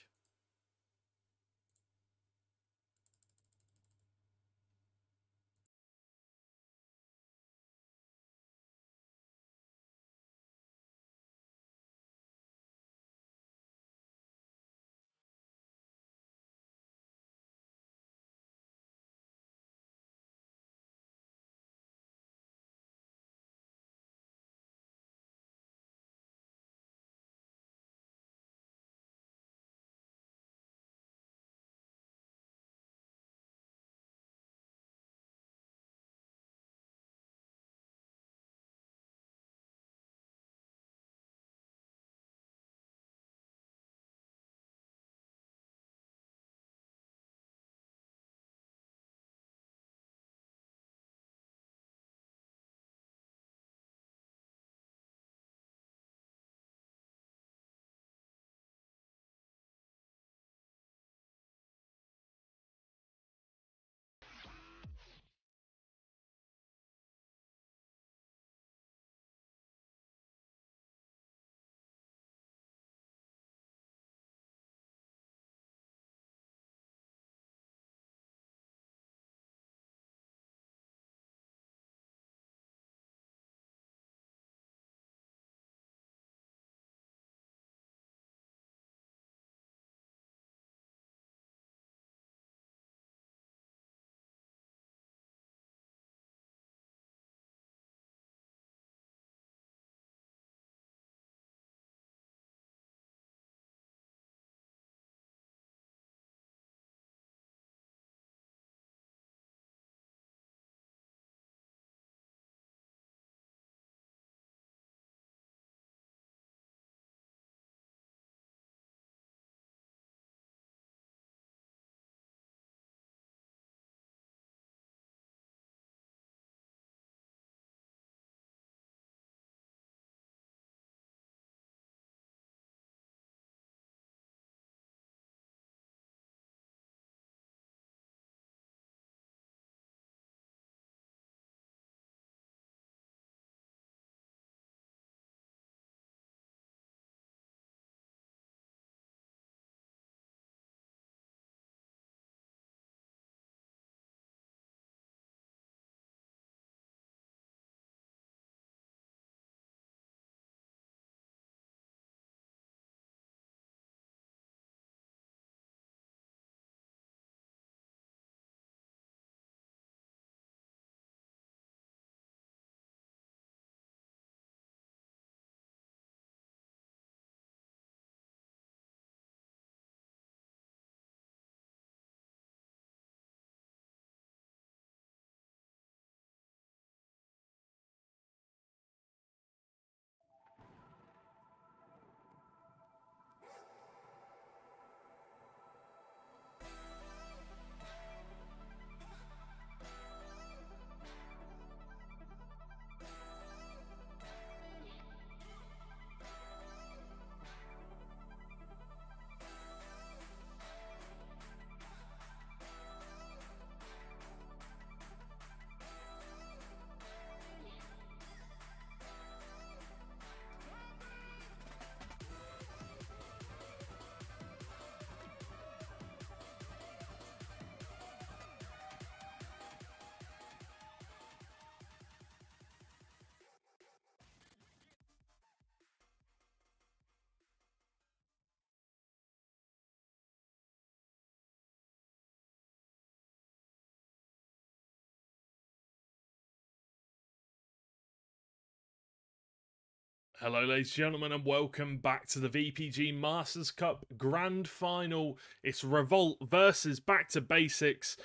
Hello ladies and gentlemen, and welcome back to the VPG Masters Cup Grand Final. It's Revolt versus Back to Basics.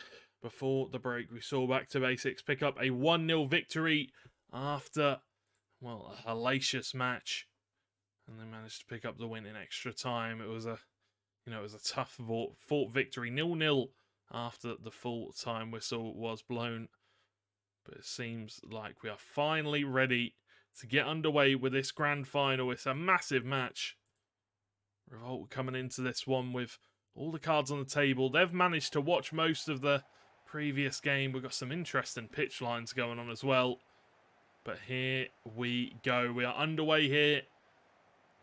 Before the break, we saw Back to Basics pick up a 1-0 victory after, well, a hellacious match. And they managed to pick up the win in extra time. It was a tough fought victory, 0-0 after the full time whistle was blown. But it seems like we are finally ready to get underway with this grand final. It's a massive match. Revolt coming into this one with all the cards on the table. They've managed to watch most of the previous game. We've got some interesting pitch lines going on as well. But here we go. We are underway here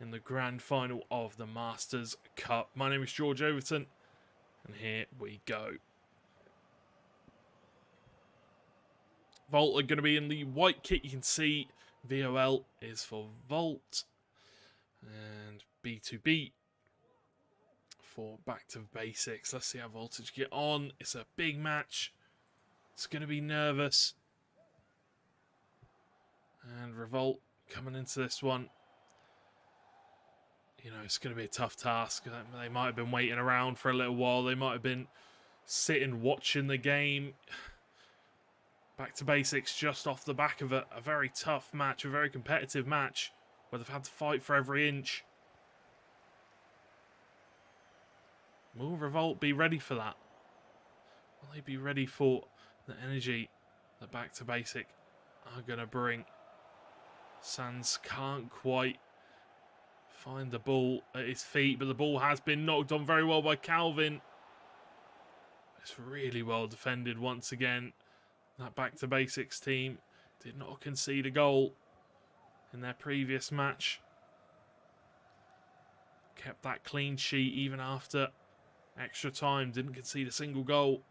in the grand final of the Masters Cup. My name is George Overton, and here we go. Volt are going to be in the white kit. You can see VOL is for Volt, and B2B for Back to Basics. Let's see how Voltage get on. It's a big match. It's going to be nervous. And Revolt coming into this one. You know, it's going to be a tough task. They might have been waiting around for a little while. They might have been sitting watching the game. Back to Basics just off the back of a very tough match, a very competitive match, where they've had to fight for every inch. Will Revolt be ready for that? Will they be ready for the energy that Back to Basic are going to bring? Sands can't quite find the ball at his feet, but the ball has been knocked on very well by Calvin. It's really well defended once again. That Back to Basics team did not concede a goal in their previous match. Kept that clean sheet even after extra time. Didn't concede a single goal.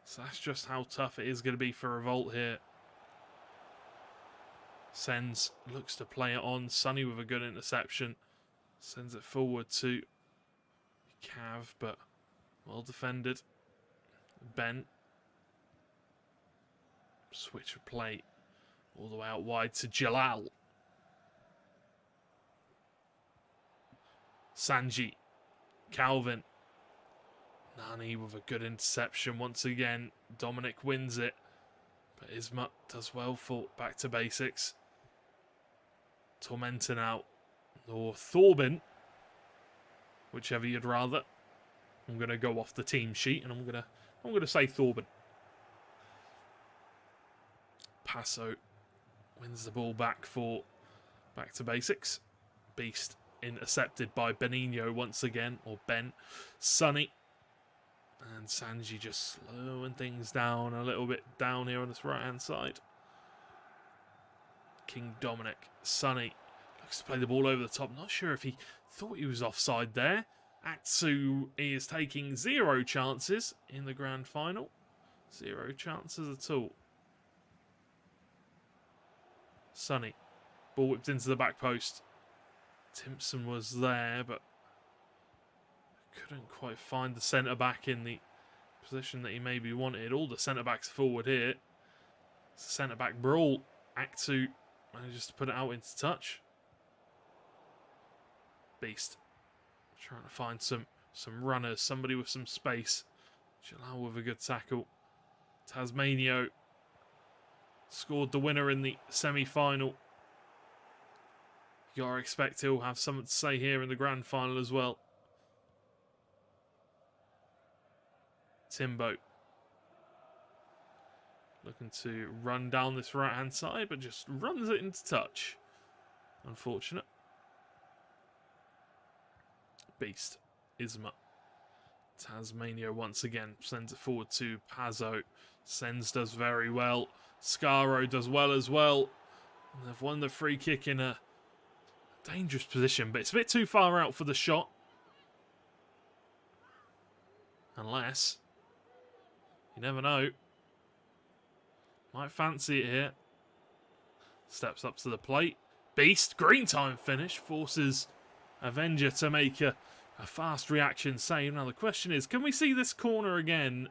So that's just how tough it is going to be for Revolt here. Sends looks to play it on. Sonny with a good interception. Sends it forward to Cav, but well defended. Ben. Switch of play all the way out wide to Jalal. Sanji. Calvin. Nani with a good interception once again. Dominic wins it. But Isma does well for Back to Basics. Tormentor now. Or Thorbin. Whichever you'd rather. I'm going to go off the team sheet and I'm going to say Thorbin. Passo wins the ball back for Back to Basics. Beast intercepted by Benigno once again, or Ben. Sonny. And Sanji just slowing things down a little bit down here on this right-hand side. King Dominic. Sonny looks to play the ball over the top. Not sure if he thought he was offside there. Atsu is taking 0 chances in the grand final. 0 chances at all. Sonny. Ball whipped into the back post. Timpson was there, but couldn't quite find the centre-back in the position that he maybe wanted. All the centre-backs forward here. It's a centre-back brawl. Aktu manages to put it out into touch. Beast. Trying to find some runners. Somebody with some space. Jalal with a good tackle. Tasmanio scored the winner in the semi-final. You gotta expect he'll have something to say here in the grand final as well. Timbo. Looking to run down this right-hand side, but just runs it into touch. Unfortunate. Beast. Isma. Tasmania once again sends it forward to Pazzo. Sens does very well. Scaro does well as well. And they've won the free kick in a dangerous position, but it's a bit too far out for the shot. Unless, you never know, might fancy it here. Steps up to the plate. Beast, green time finish, forces Avenger to make a fast reaction save. Now the question is, can we see this corner again?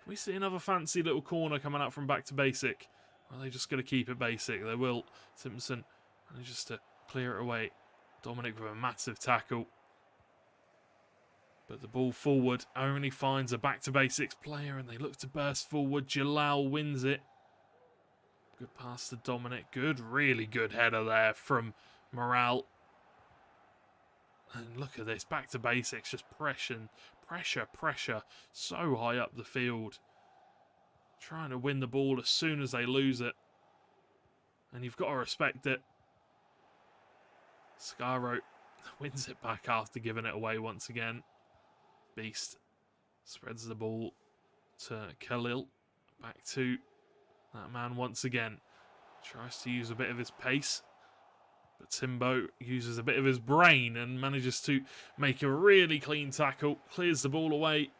Can we see another fancy little corner coming out from Back to Basic? Or are they just going to keep it basic? They will. Simpson Manages to clear it away. Dominic with a massive tackle. But the ball forward only finds a back-to-basics player and they look to burst forward. Jalal wins it. Good pass to Dominic. Good, really good header there from Morale. And look at this, back-to-basics, just pressure. So high up the field. Trying to win the ball as soon as they lose it. And you've got to respect it. Scaro wins it back after giving it away once again. Beast spreads the ball to Khalil. Back to that man once again. Tries to use a bit of his pace. But Timbo uses a bit of his brain and manages to make a really clean tackle. Clears the ball away.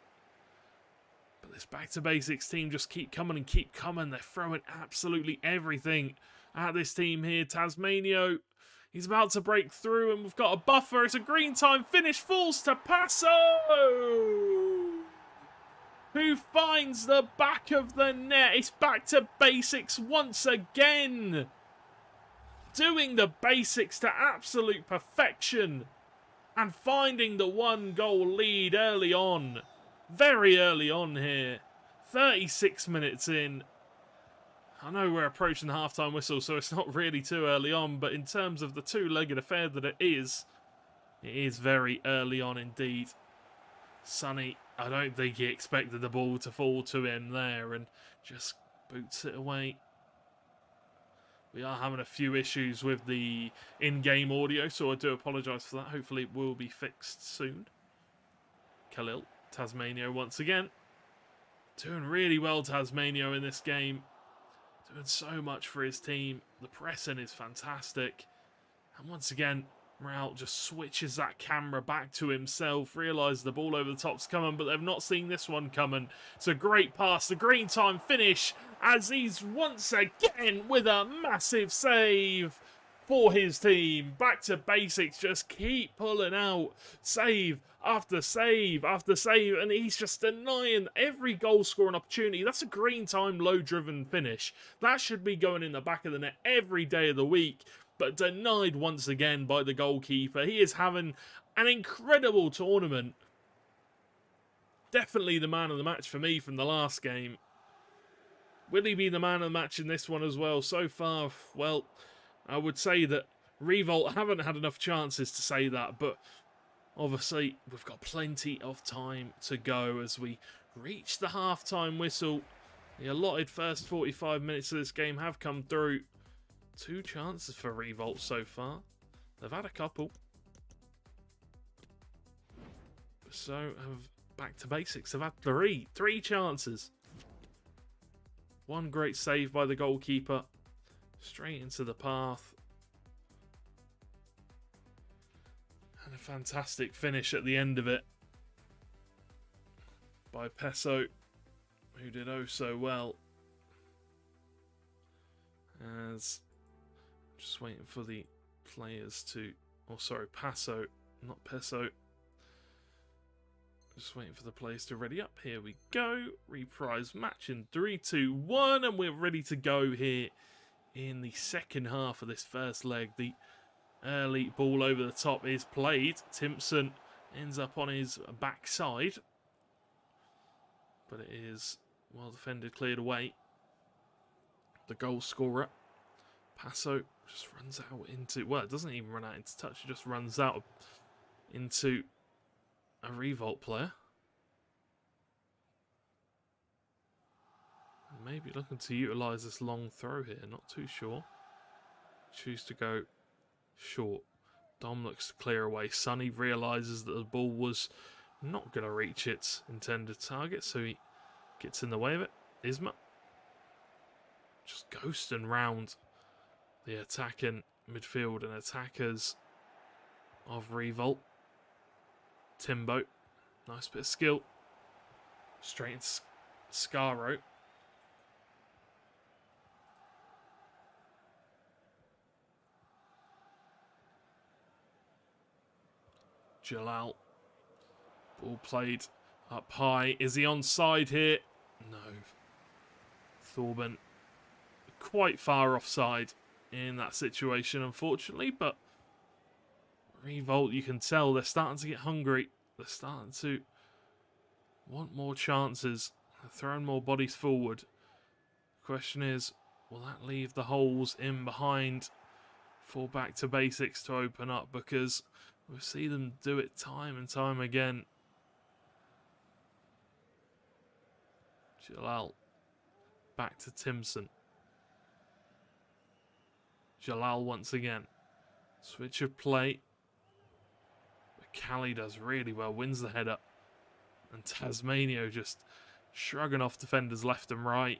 But this back-to-basics team just keep coming. They're throwing absolutely everything at this team here. Tasmanio, he's about to break through and we've got a buffer. It's a green time finish. Falls to Passo, who finds the back of the net. It's back to basics once again. Doing the basics to absolute perfection. And finding the 1-goal lead early on. Very early on here. 36 minutes in. I know we're approaching the half-time whistle, so it's not really too early on, but in terms of the two-legged affair that it is very early on indeed. Sonny, I don't think he expected the ball to fall to him there and just boots it away. We are having a few issues with the in-game audio, so I do apologise for that. Hopefully it will be fixed soon. Khalil, Tasmanio once again. Doing really well, Tasmanio, in this game. Doing so much for his team. The pressing is fantastic. And once again, Morale just switches that camera back to himself. Realises the ball over the top's coming, but they've not seen this one coming. It's a great pass. The green time finish as he's once again with a massive save for his team. Back to basics. Just keep pulling out. Save after save after save. And he's just denying every goal scoring opportunity. That's a green time low driven finish. That should be going in the back of the net every day of the week. But denied once again by the goalkeeper. He is having an incredible tournament. Definitely the man of the match for me from the last game. Will he be the man of the match in this one as well? So far, well, I would say that Revolt haven't had enough chances to say that. But obviously, we've got plenty of time to go as we reach the half-time whistle. The allotted first 45 minutes of this game have come through. 2 chances for Revolt so far. They've had a couple. So have back to basics. They've had 3 chances. 1 great save by the goalkeeper. Straight into the path. And a fantastic finish at the end of it. By Peso, who did oh so well. As... just waiting for the players to... oh, sorry, Paso, not Peso. Just waiting for the players to ready up. Here we go. Reprise match in 3, 2, 1. And we're ready to go here in the second half of this first leg. The early ball over the top is played. Timpson ends up on his backside. But it is well defended, cleared away. The goal scorer, Paso, just runs out into... well, it doesn't even run out into touch. It just runs out into a Revolt player. And maybe looking to utilise this long throw here. Not too sure. Choose to go short. Dom looks to clear away. Sonny realises that the ball was not going to reach its intended target, so he gets in the way of it. Isma just ghosting round the attacking midfield and attackers of Revolt. Timbo, nice bit of skill. Straight into Scaro. Jalal. Ball played up high. Is he onside here? No. Thorben quite far offside. in that situation, unfortunately. But Revolt, you can tell they're starting to get hungry. They're starting to want more chances. They're throwing more bodies forward. The question is, will that leave the holes in behind for Back to Basics to open up? Because we see them do it time and time again. Jalal. Back to Timson. Jalal once again. Switch of play. But Cali does really well. Wins the header. And Tasmanio just shrugging off defenders left and right.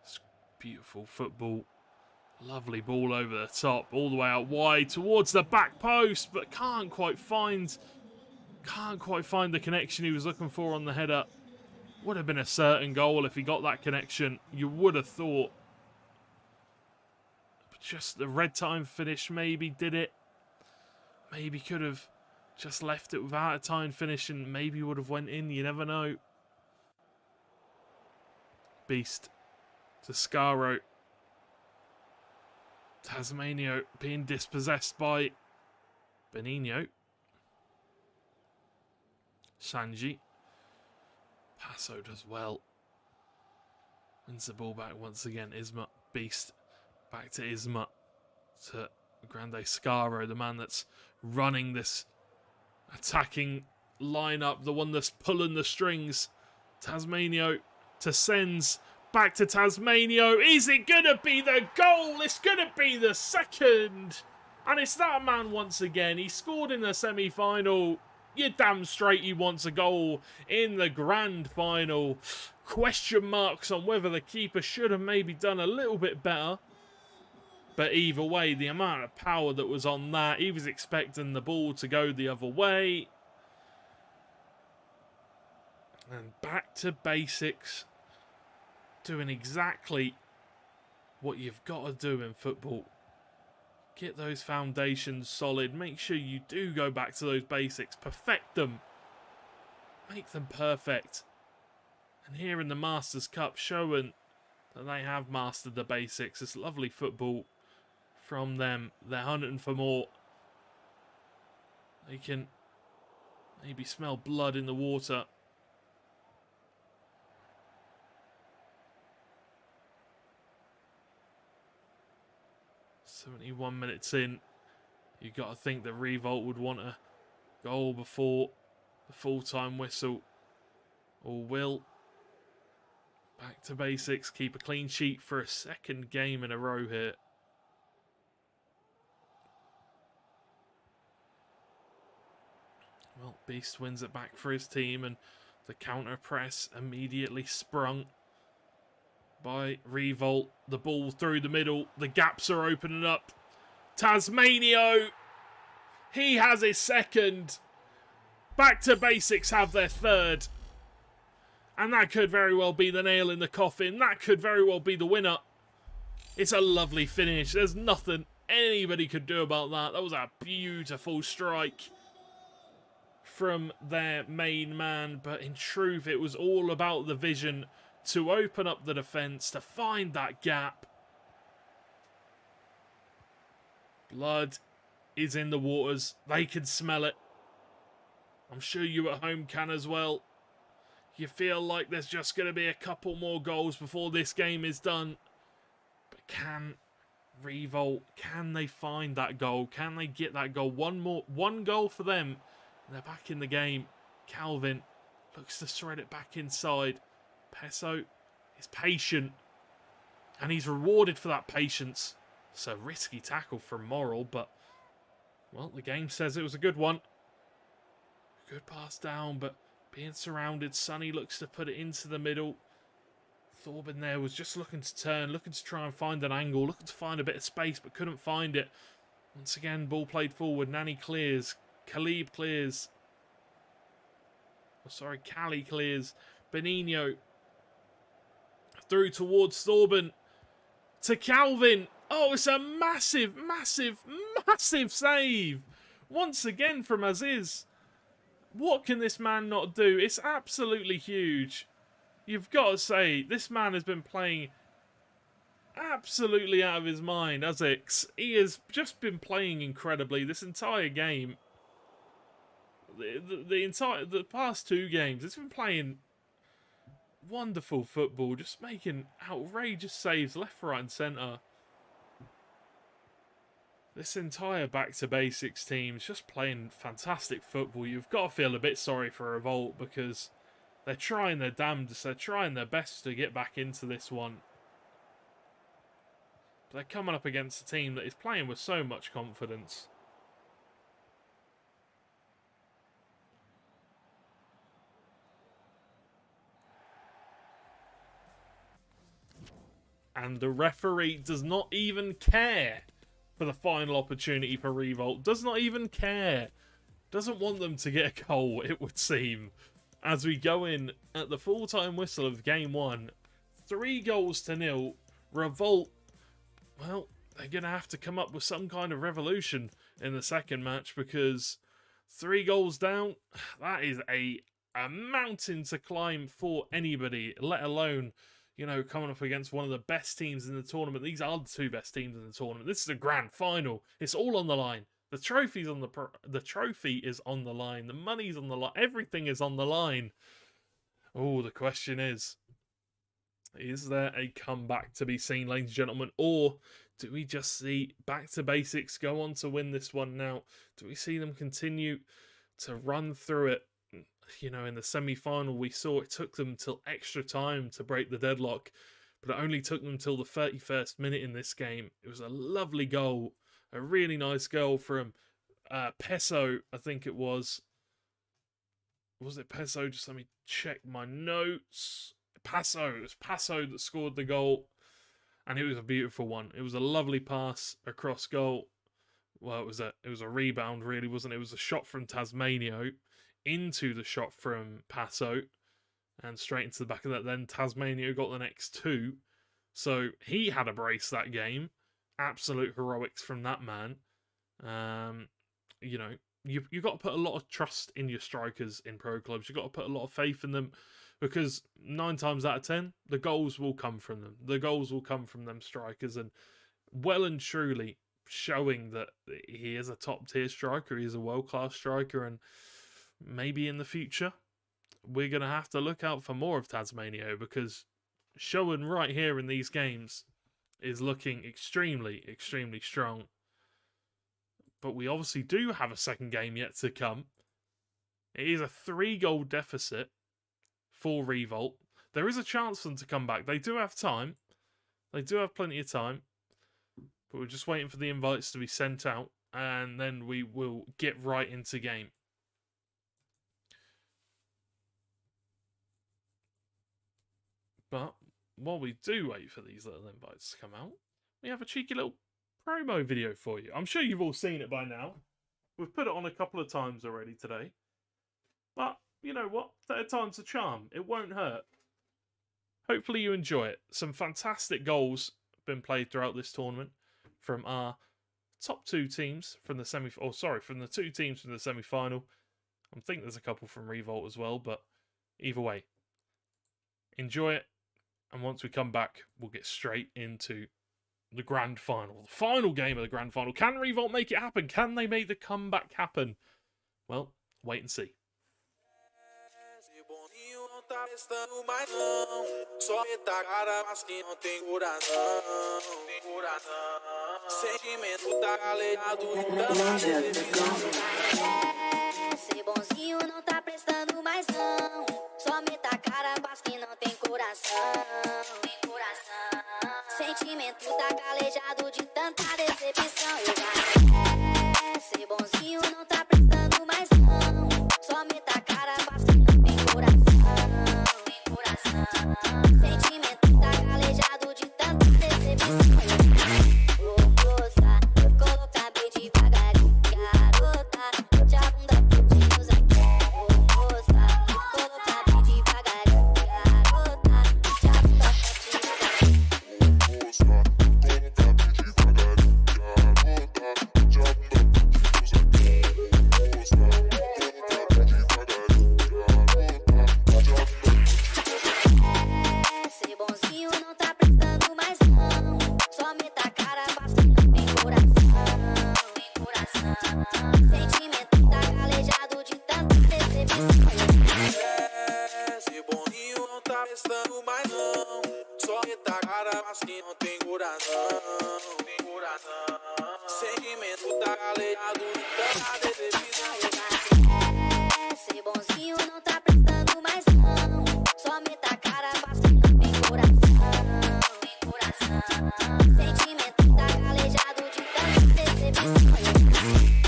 It's beautiful football. Lovely ball over the top. All the way out wide towards the back post. But can't quite find the connection he was looking for on the header. Would have been a certain goal if he got that connection. You would have thought. But just the red time finish maybe did it. Maybe could have just left it without a time finish and maybe would have went in. You never know. Beast to Scaro. Tasmanio being dispossessed by Benigno. Sanji. Passo does well. Wins the ball back once again. Isma. Beast. Back to Isma. To Grande Scaro, the man that's running this attacking lineup, the one that's pulling the strings. Tasmanio to Sens. Back to Tasmanio. Is it going to be the goal? It's going to be the second. And it's that man once again. He scored in the semi-final. You're damn straight he wants a goal in the grand final. Question marks on whether the keeper should have maybe done a little bit better. But either way, the amount of power that was on that, he was expecting the ball to go the other way. And Back to Basics, doing exactly what you've got to do in football. Get those foundations solid. Make sure you do go back to those basics. Perfect them. Make them perfect. And here in the Masters Cup, showing that they have mastered the basics. It's lovely football from them. They're hunting for more. They can maybe smell blood in the water. "71 minutes in, you got to think that Revolt would want a goal before the full-time whistle, or will. Back to Basics, keep a clean sheet for a second game in a row here. Well, Beast wins it back for his team, and the counter press immediately sprung by Revolt. The ball through the middle. The gaps are opening up. Tasmanio. He has his second. Back to Basics have their third. And that could very well be the nail in the coffin. That could very well be the winner. It's a lovely finish. There's nothing anybody could do about that. That was a beautiful strike from their main man. But in truth, it was all about the vision to open up the defence, to find that gap. Blood is in the waters. They can smell it. I'm sure you at home can as well. You feel like there's just going to be a couple more goals before this game is done. But can Revolt, can they find that goal? Can they get that goal? One goal for them. And they're back in the game. Calvin looks to thread it back inside. Peso is patient. And he's rewarded for that patience. It's a risky tackle from Moral, but, well, the game says it was a good one. Good pass down, but being surrounded, Sonny looks to put it into the middle. Thorben there was just looking to turn, looking to try and find an angle, looking to find a bit of space, but couldn't find it. Once again, ball played forward. Nani clears. Khalib clears. Oh, sorry, Cali clears. Benigno through towards Thorben. To Calvin. Oh, it's a massive, massive, massive save. Once again from Aziz. What can this man not do? It's absolutely huge. You've got to say, this man has been playing absolutely out of his mind. Azix, he has just been playing incredibly this entire game. The past 2 games, he's been playing wonderful football, just making outrageous saves left, right, and centre. This entire Back to Basics team is just playing fantastic football. You've got to feel a bit sorry for Revolt because they're trying their damnedest, they're trying their best to get back into this one. But they're coming up against a team that is playing with so much confidence. And the referee does not even care for the final opportunity for Revolt. Does not even care. Doesn't want them to get a goal, it would seem. As we go in at the full-time whistle of game 1. 3-0. Revolt, well, they're going to have to come up with some kind of revolution in the second match because 3 goals down, that is a mountain to climb for anybody, let alone, you know, coming up against one of the best teams in the tournament. These are the 2 best teams in the tournament. This is a grand final. It's all on the line. The trophy's on the trophy is on the line. The money's on the line. Everything is on the line. Oh, the question is there a comeback to be seen, ladies and gentlemen, or do we just see Back to Basics go on to win this one now? Do we see them continue to run through it? You know, in the semi-final, we saw it took them till extra time to break the deadlock, but it only took them till the 31st minute in this game. It was a lovely goal, a really nice goal from Peso, I think it was. Was it Peso? Just let me check my notes. Paso. It was Paso that scored the goal, and it was a beautiful one. It was a lovely pass across goal. Well, it was a rebound, really, wasn't it? It was a shot from Tasmanio into the shot from Paso and straight into the back of that. Then Tasmanio got the next 2. So he had a brace that game. Absolute heroics from that man. You know, you've got to put a lot of trust in your strikers in pro clubs. You've got to put a lot of faith in them because 9 times out of 10, the goals will come from them. The goals will come from them strikers, and well and truly showing that he is a top tier striker. He is a world-class striker, and maybe in the future, we're going to have to look out for more of Tasmanio because showing right here in these games is looking extremely, extremely strong. But we obviously do have a second game yet to come. It is a 3-goal deficit for Revolt. There is a chance for them to come back. They do have time. They do have plenty of time. But we're just waiting for the invites to be sent out, and then we will get right into game. But while we do wait for these little invites to come out, we have a cheeky little promo video for you. I'm sure you've all seen it by now. We've put it on a couple of times already today. But, you know what? Third time's a charm. It won't hurt. Hopefully you enjoy it. Some fantastic goals have been played throughout this tournament from our top 2 teams from the from the 2 teams from the semi-final. I think there's a couple from Revolt as well, but either way, enjoy it. And once we come back, we'll get straight into the grand final. The final game of the grand final. Can Revolt make it happen? Can they make the comeback happen? Well, wait and see. Ser bonzinho não tá prestando mais não. Só meta a cara, mas que não tem coração. Sentimento tá calejado de tanta decepção. Eu já ser bonzinho não tá prestando mais não. Só meta a cara, mas que não tem coração. Sentimento tá calejado de tanta decepção. Eu vou gostar, colocar bem devagarinho, garota. Já bunda pedidos aqui. Vou gostar, colocar bem devagarinho, garota. Já bunda pedidos aqui. que não tem coração. Sentimento tá calejado de tanta decepção. Ser bonzinho não tá prestando mais não. Só meta a cara, faz que não tem coração. Sentimento tá calejado de tanta decepção.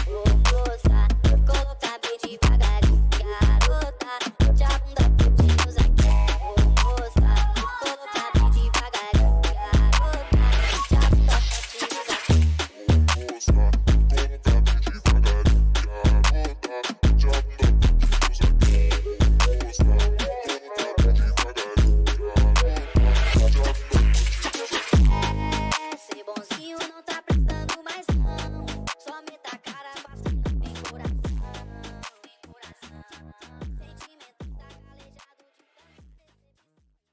Ô moça, coloca bem devagarinho, garota. Já bunda pedindo aqui. Ô moça, coloca bem devagarinho, garota. Já bunda pedindo aqui. Ser bonzinho não tá prestando mais não. Só meta a cara, faz que não tem coração. Sentimento tá calejado de tanta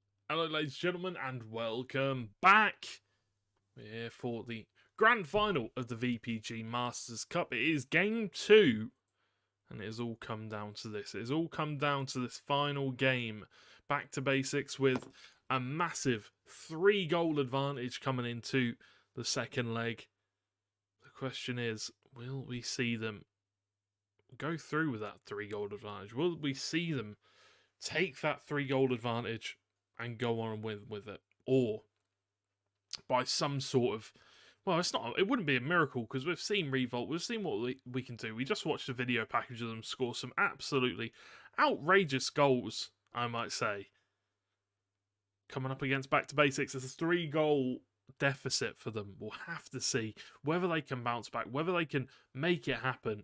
decepção. Hello, ladies and gentlemen, and welcome back. We're here for the grand final of the VPG Masters Cup. It is game 2, and it has all come down to this. It has all come down to this final game. Back to basics with a massive 3-goal advantage coming into the second leg. The question is, will we see them go through with that 3-goal advantage? Will we see them take that 3-goal advantage and go on and win with it? Or by some sort of, well, it wouldn't be a miracle because we've seen Revolt, we've seen what we can do. We just watched a video package of them score some absolutely outrageous goals, I might say. Coming up against Back to Basics, it's a 3-goal deficit for them. We'll have to see whether they can bounce back, whether they can make it happen.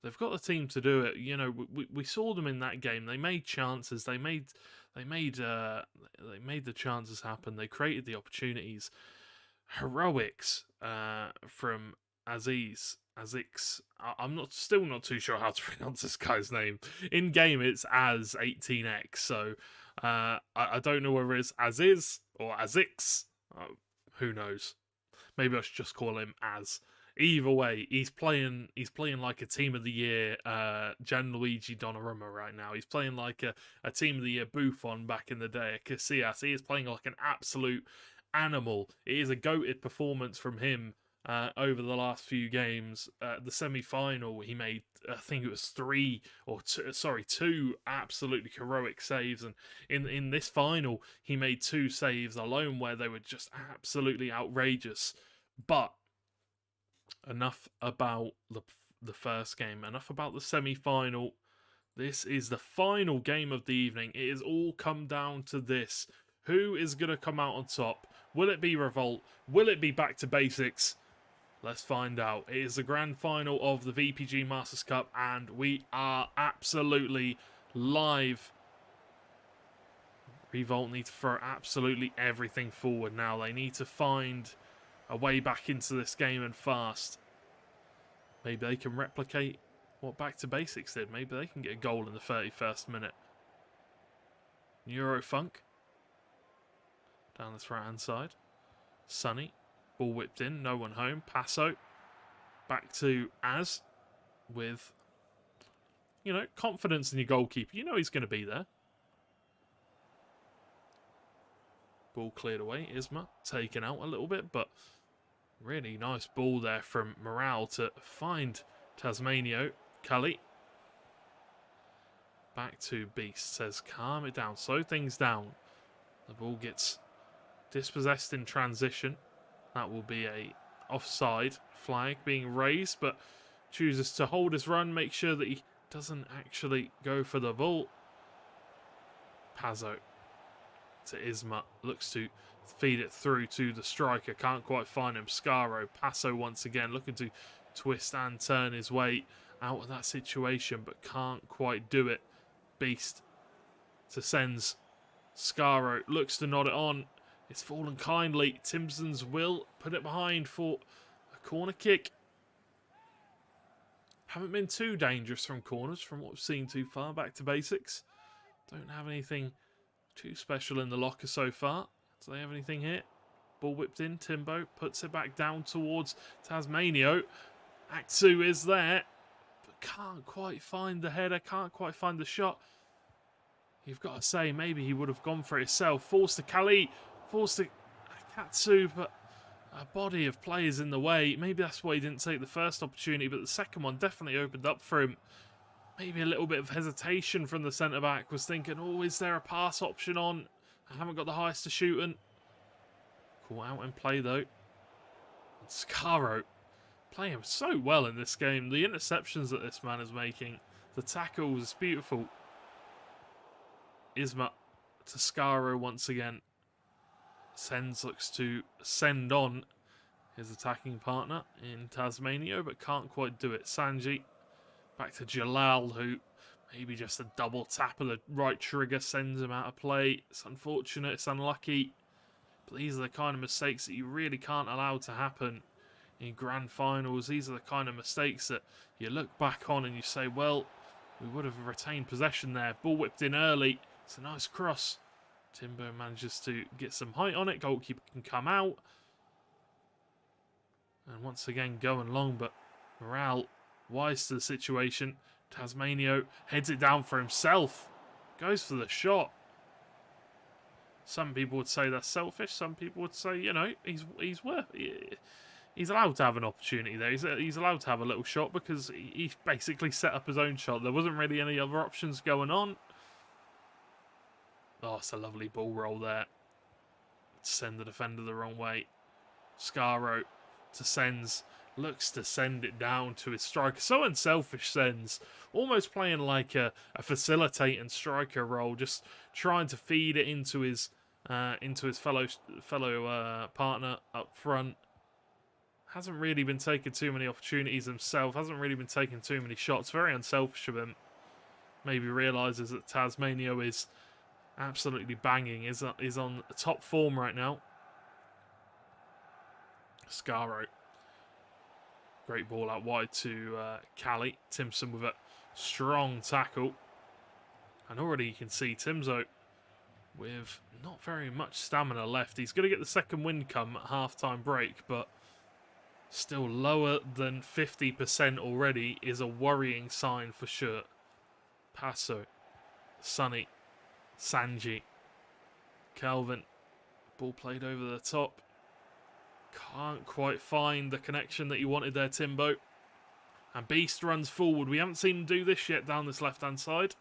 They've got the team to do it. You know, we saw them in that game. They made chances. They made the chances happen. They created the opportunities. Heroics from Azix. I'm still not too sure how to pronounce this guy's name. In game, it's Az18X. So I don't know whether it's Aziz or Azix. Who knows? Maybe I should just call him Az. Either way, he's playing like a Team of the Year Gianluigi Donnarumma right now. He's playing like a Team of the Year Buffon back in the day. Casillas, he is playing like an absolute animal. It is a goated performance from him over the last few games. The semi-final, he made, I think it was two absolutely heroic saves. And in this final, he made 2 saves alone where they were just absolutely outrageous. But enough about the first game. Enough about the semi-final. This is the final game of the evening. It has all come down to this. Who is going to come out on top? Will it be Revolt? Will it be Back to Basics? Let's find out. It is the grand final of the VPG Masters Cup, and we are absolutely live. Revolt need to throw absolutely everything forward now. They need to find a way back into this game and fast. Maybe they can replicate what Back to Basics did. Maybe they can get a goal in the 31st minute. Eurofunk. Down this right-hand side. Sunny. Ball whipped in. No one home. Passo. Back to Az. With, you know, confidence in your goalkeeper. You know he's going to be there. Ball cleared away. Isma taken out a little bit, but really nice ball there from Morale to find Tasmanio. Cully. Back to Beast. Says calm it down. Slow things down. The ball gets dispossessed in transition. That will be a offside flag being raised, but chooses to hold his run. Make sure that he doesn't actually go for the ball. Pazzo to Isma. Looks to feed it through to the striker. Can't quite find him. Scaro. Passo once again looking to twist and turn his way out of that situation, but can't quite do it. Beast to Sens. Scaro looks to nod it on. It's fallen kindly. Timsons will put it behind for a corner kick. Haven't been too dangerous from corners from what we've seen too far. Back to basics. Don't have anything too special in the locker so far. Do they have anything here? Ball whipped in. Timbo puts it back down towards Tasmanio. Aksu is there, but can't quite find the header, can't quite find the shot. You've got to say, maybe he would have gone for it himself. Forced to Kali, forced to Katsu, but a body of players in the way. Maybe that's why he didn't take the first opportunity, but the second one definitely opened up for him. Maybe a little bit of hesitation from the centre-back, was thinking, oh, is there a pass option on? I haven't got the highest to shoot. And caught out in play, though. And Scaro playing so well in this game. The interceptions that this man is making, the tackles, it's beautiful. Isma to Scaro once again. Sens looks to send on his attacking partner in Tasmania, but can't quite do it. Sanji back to Jalal, who maybe just a double tap of the right trigger sends him out of play. It's unfortunate, it's unlucky, but these are the kind of mistakes that you really can't allow to happen in grand finals. These are the kind of mistakes that you look back on and you say, well, we would have retained possession there. Ball whipped in early. It's a nice cross. Timbo manages to get some height on it. Goalkeeper can come out. And once again going long, but Morale wise to the situation. Tasmanio heads it down for himself. Goes for the shot. Some people would say that's selfish. Some people would say, you know, he's allowed to have an opportunity there. He's allowed to have a little shot because he basically set up his own shot. There wasn't really any other options going on. Oh, it's a lovely ball roll there. Send the defender the wrong way. Scaro to Sens. Looks to send it down to his striker. So unselfish, Sens. Almost playing like a facilitating striker role. Just trying to feed it into his fellow partner up front. Hasn't really been taking too many opportunities himself. Hasn't really been taking too many shots. Very unselfish of him. Maybe realises that Tasmanio is absolutely banging. Is on top form right now. Scaro. Great ball out wide to Cali. Timson with a strong tackle. And already you can see Timzo with not very much stamina left. He's going to get the second wind come at half-time break, but still lower than 50% already is a worrying sign for sure. Passo, Sonny, Sanji, Calvin. Ball played over the top. Can't quite find the connection that he wanted there, Timbo. And Beast runs forward. We haven't seen him do this yet down this left-hand side.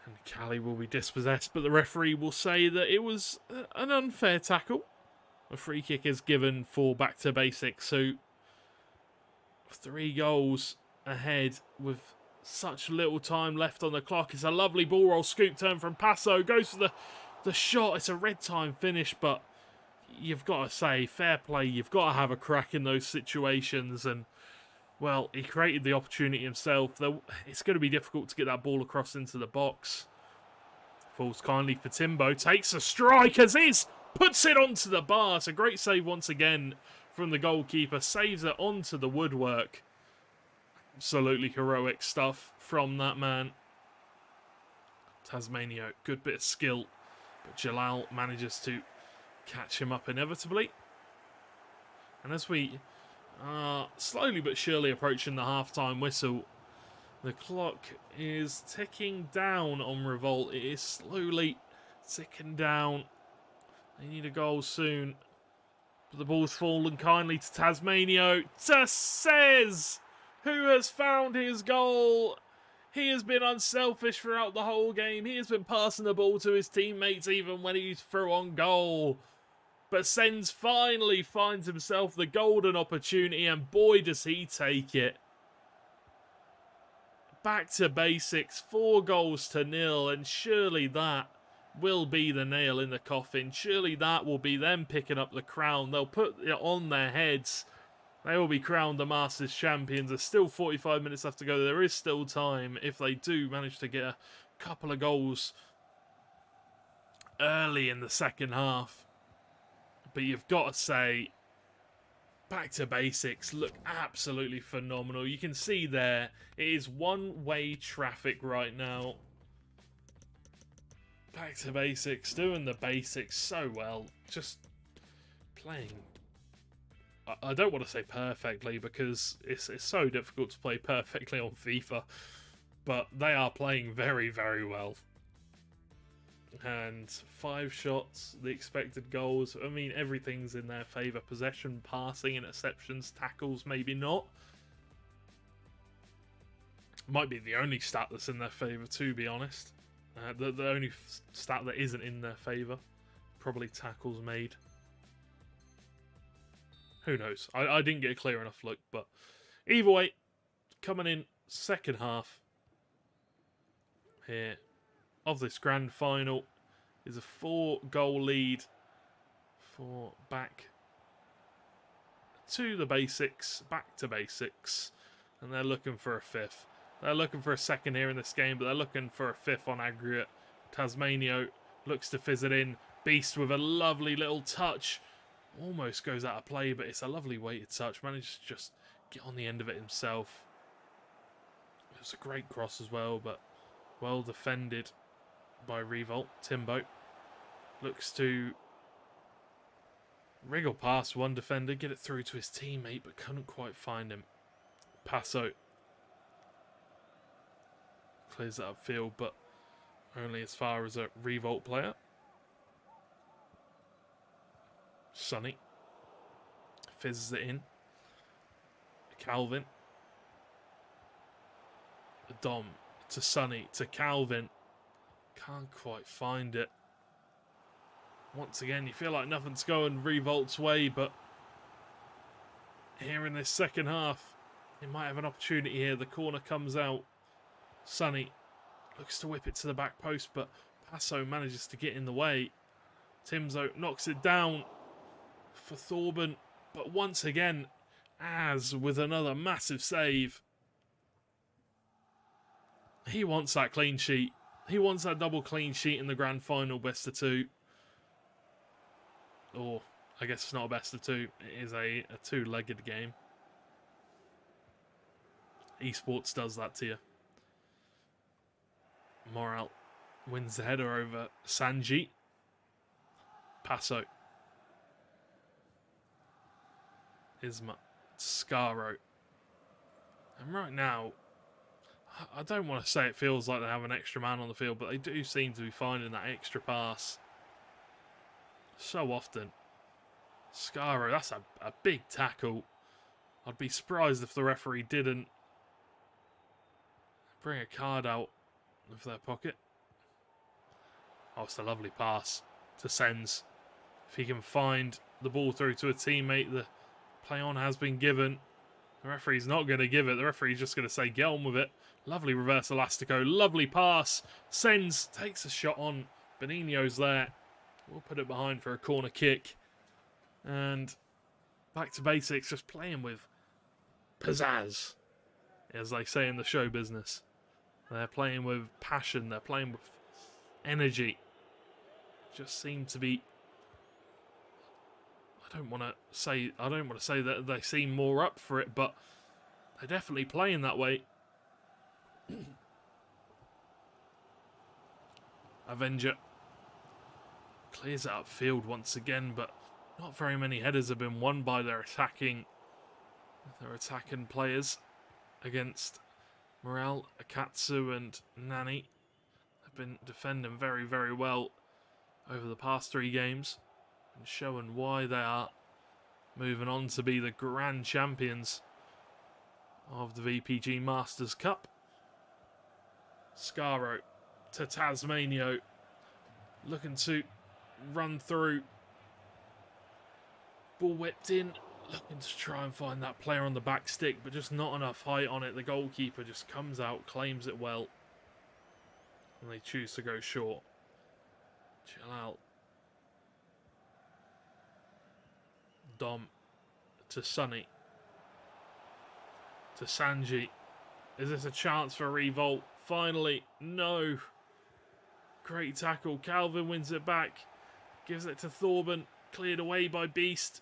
And Cali will be dispossessed, but the referee will say that it was an unfair tackle. A free kick is given for Back to Basics. So 3 goals ahead with such little time left on the clock. It's a lovely ball roll, scoop turn from Passo. Goes for the shot. It's a red time finish, but you've got to say, fair play. You've got to have a crack in those situations. And, well, he created the opportunity himself. It's going to be difficult to get that ball across into the box. Falls kindly for Timbo. Takes a strike as is. Puts it onto the bar. It's a great save once again from the goalkeeper. Saves it onto the woodwork. Absolutely heroic stuff from that man. Tasmanio, good bit of skill. But Jalal manages to catch him up inevitably. And as we are slowly but surely approaching the half-time whistle, the clock is ticking down on Revolt. It is slowly ticking down. They need a goal soon. But the ball's fallen kindly to Tasmanio. To Says, who has found his goal. He has been unselfish throughout the whole game. He has been passing the ball to his teammates even when he's through on goal. But Sens finally finds himself the golden opportunity, and boy does he take it. Back to basics, 4 goals to 0, and surely that will be the nail in the coffin. Surely that will be them picking up the crown. They'll put it on their heads. They will be crowned the Masters champions. There's still 45 minutes left to go. There is still time if they do manage to get a couple of goals early in the second half. But you've got to say, Back to Basics look absolutely phenomenal. You can see there, it is one-way traffic right now. Back to Basics, doing the basics so well. Just playing I don't want to say perfectly because it's so difficult to play perfectly on FIFA, but they are playing very, very well. And 5 shots, the expected goals, I mean, everything's in their favour. Possession, passing, interceptions, tackles, maybe not. Might be the only stat that's in their favour, to be honest. The only stat that isn't in their favour. Probably tackles made. Who knows? I didn't get a clear enough look, but either way, coming in second half here of this grand final is a 4-goal lead for back to the basics, back to basics, and they're looking for a 5th. They're looking for a 2nd here in this game, but they're looking for a 5th on aggregate. Tasmanio looks to fizz it in. Beast with a lovely little touch. Almost goes out of play, but it's a lovely weighted touch. Manages to just get on the end of it himself. It was a great cross as well, but well defended by Revolt. Timbo looks to wriggle past one defender, get it through to his teammate, but couldn't quite find him. Passo clears it upfield, but only as far as a Revolt player. Sonny fizzes it in. Calvin. Dom to Sonny to Calvin. Can't quite find it. Once again, you feel like nothing's going Revolt's way, but here in this second half, they might have an opportunity here. The corner comes out. Sonny looks to whip it to the back post, but Passo manages to get in the way. Timzo knocks it down for Thorben, but once again, as with another massive save, he wants that clean sheet. He wants that double clean sheet in the grand final, best of 2. Or, I guess it's not a best of 2. It is a 2-legged game. Esports does that to you. Morale wins the header over Sanji. Passo. Isma. Scaro. And right now, I don't want to say it feels like they have an extra man on the field, but they do seem to be finding that extra pass so often. Scaro, that's a big tackle. I'd be surprised if the referee didn't bring a card out of their pocket. Oh, it's a lovely pass to Sens. If he can find the ball through to a teammate, the play on has been given. The referee's not going to give it. The referee's just going to say, get on with it. Lovely reverse elastico. Lovely pass. Sens takes a shot on. Benigno's there. We'll put it behind for a corner kick. And back to basics. Just playing with pizzazz, as they say in the show business. They're playing with passion. They're playing with energy. Just seem to be... I don't want to say that they seem more up for it, but they're definitely playing that way. Avenger clears it upfield once again, but not very many headers have been won by their attacking players against Morel, Akatsu and Nani. Have been defending very, very well over the past 3 games and showing why they are moving on to be the grand champions of the VPG Masters Cup. Scaro to Tasmanio, looking to run through. Ball whipped in, looking to try and find that player on the back stick, but just not enough height on it. The goalkeeper just comes out, claims it well, and they choose to go short. Chill out. Dom to Sonny to Sanji. Is this a chance for Revolt? Finally, no. Great tackle. Calvin wins it back. Gives it to Thorben. Cleared away by Beast.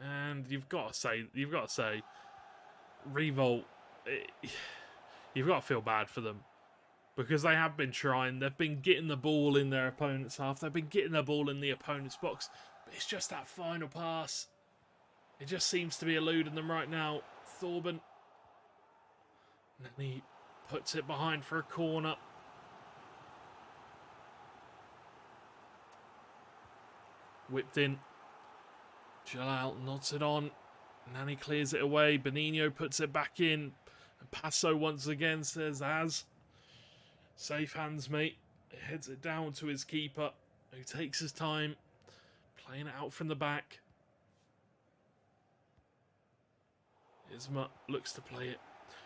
And you've got to say, Revolt, you've got to feel bad for them. Because they have been trying. They've been getting the ball in their opponent's half. They've been getting the ball in the opponent's box. It's just that final pass. It just seems to be eluding them right now. Thorben. And then he puts it behind for a corner. Whipped in. Jalal nods it on. Nani clears it away. Benigno puts it back in. And Passo once again says, as. Safe hands, mate. Heads it down to his keeper, who takes his time. Playing it out from the back. Isma looks to play it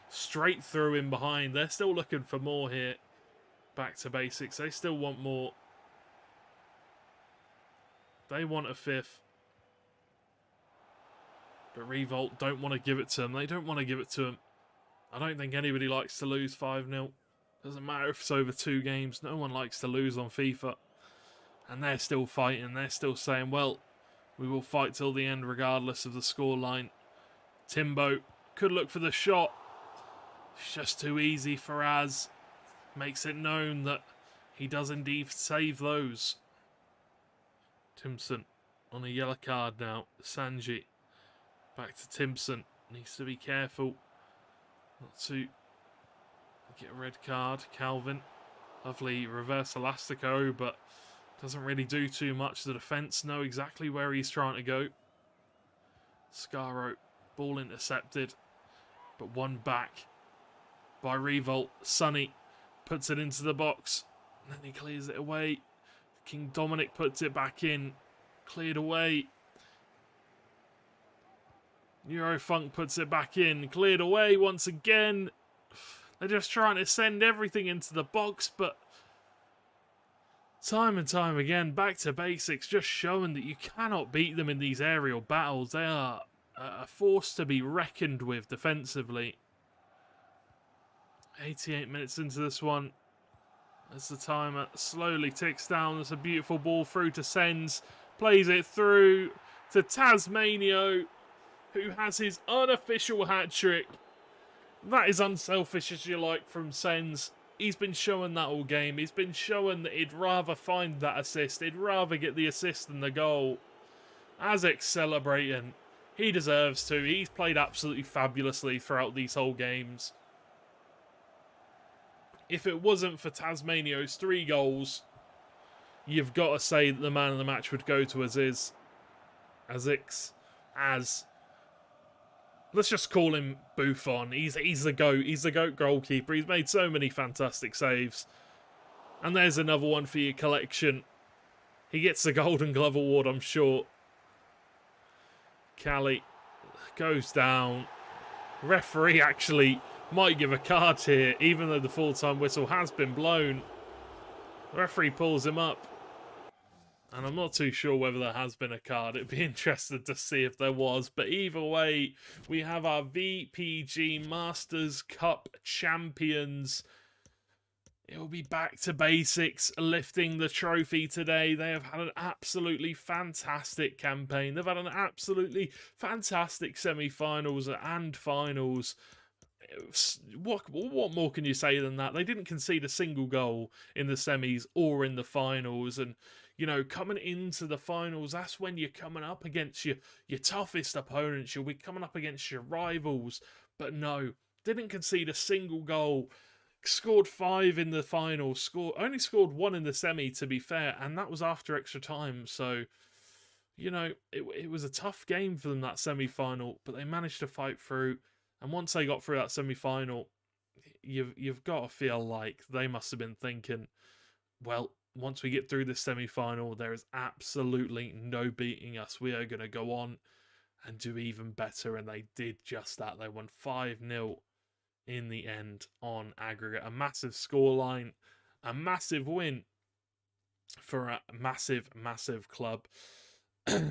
straight through in behind. They're still looking for more here. Back to basics. They still want more. They want a fifth. But Revolt don't want to give it to them. They don't want to give it to them. I don't think anybody likes to lose 5-0. Doesn't matter if it's over 2 games. No one likes to lose on FIFA. And they're still fighting. They're still saying, well, we will fight till the end regardless of the scoreline. Timbo could look for the shot. It's just too easy for Az. Makes it known that he does indeed save those. Timson on a yellow card now. Sanji back to Timson. Needs to be careful not to get a red card. Calvin. Lovely reverse elastico, but doesn't really do too much. The defence know exactly where he's trying to go. Scaro. Ball intercepted, but one back by Revolt. Sonny puts it into the box, and then he clears it away. King Dominic puts it back in, cleared away. Eurofunk puts it back in, cleared away once again. They're just trying to send everything into the box, but time and time again, back to basics, just showing that you cannot beat them in these aerial battles. They are a force to be reckoned with defensively. 88 minutes into this one, as the timer slowly ticks down. There's a beautiful ball through to Sens. Plays it through to Tasmanio, who has his unofficial hat-trick. That is unselfish, as you like, from Sens. He's been showing that all game. He's been showing that he'd rather find that assist. He'd rather get the assist than the goal. Azek celebrating. He deserves to. He's played absolutely fabulously throughout these whole games. If it wasn't for Tasmanio's 3 goals, you've got to say that the man of the match would go to Aziz. Let's just call him Buffon. He's the GOAT. He's the GOAT goalkeeper. He's made so many fantastic saves. And there's another one for your collection. He gets the Golden Glove Award, I'm sure. Cali goes down. Referee actually might give a card here, even though the full-time whistle has been blown. The referee pulls him up. And I'm not too sure whether there has been a card. It'd be interesting to see if there was. But either way, we have our VPG Masters Cup champions. It will be back to basics, lifting the trophy today. They have had an absolutely fantastic campaign. They've had an absolutely fantastic semi-finals and finals. What more can you say than that? They didn't concede a single goal in the semis or in the finals. And, you know, coming into the finals, that's when you're coming up against your toughest opponents. You'll be coming up against your rivals. But no, didn't concede a single goal. Scored 5 in the final. Only scored 1 in the semi, to be fair, and that was after extra time. So, you know, it was a tough game for them, that semi-final, but they managed to fight through. And once they got through that semi-final, you've got to feel like they must have been thinking, well, once we get through this semi-final, there is absolutely no beating us. We are going to go on and do even better. And they did just that. They won 5-0 in the end on aggregate. A massive scoreline, a massive win for a massive, massive club.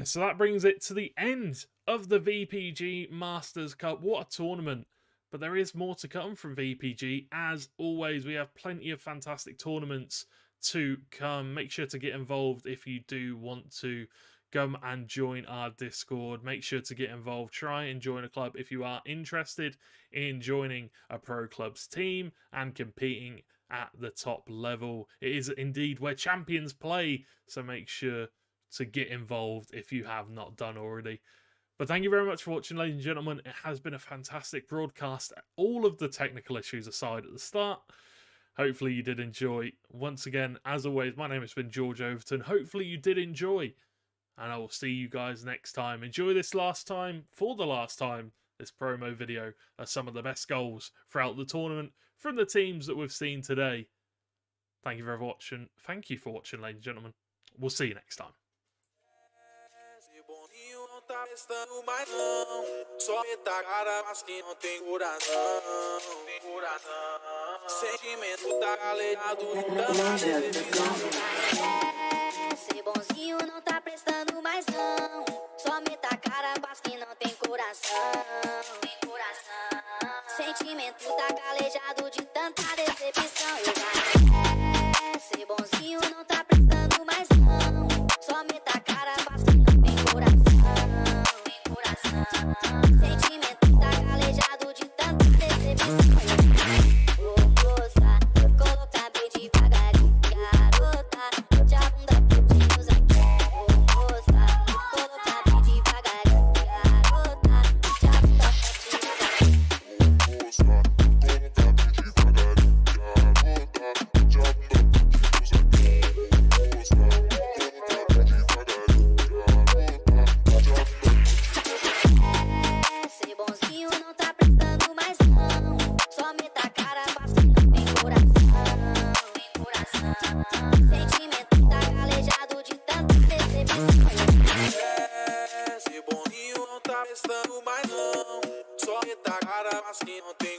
So that brings it to the end of the VPG Masters Cup. What a tournament. But there is more to come from VPG. As always, we have plenty of fantastic tournaments to come. Make sure to get involved if you do want to come and join our Discord. Make sure to get involved. Try and join a club if you are interested in joining a pro club's team and competing at the top level. It is indeed where champions play, so make sure to get involved if you have not done already. But thank you very much for watching, ladies and gentlemen. It has been a fantastic broadcast, all of the technical issues aside at the start. Hopefully you did enjoy. Once again, as always, my name has been George Overton. Hopefully you did enjoy, and I will see you guys next time. Enjoy this last time, for the last time, this promo video of some of the best goals throughout the tournament from the teams that we've seen today. Thank you for watching. Thank you for watching, ladies and gentlemen. We'll see you next time. Tá prestando mais não. Só meta cara, mas que não tem coração. Sentimento tá calejado de tanta decepção. Ser bonzinho não tá prestando mais não. Só meta cara, mas que não tem coração. Sentimento tá calejado de tanta decepção. Eu já ser bonzinho não tá prestando mais não. Só meta cara, mas que não tem coração. Sentimento tá calejado de tanta decepção. Vou gostar, colocar bem devagarinho. Garota, já bunda pedidos aqui. Vou gostar, colocar bem devagarinho. Garota, já bunda pedidos aqui. Vou gostar, colocar bem devagarinho. Garota, já bunda pedidos aqui. Vou gostar, colocar bem devagarinho. Garota, já bunda. Ser bonzinho não tá prestando mais não. Só meta cara, mas que não tem coração. Sentimento tá calejado de tanta decepção. Ser bonzinho não tá prestando mais não. Só meta cara, mas que não tem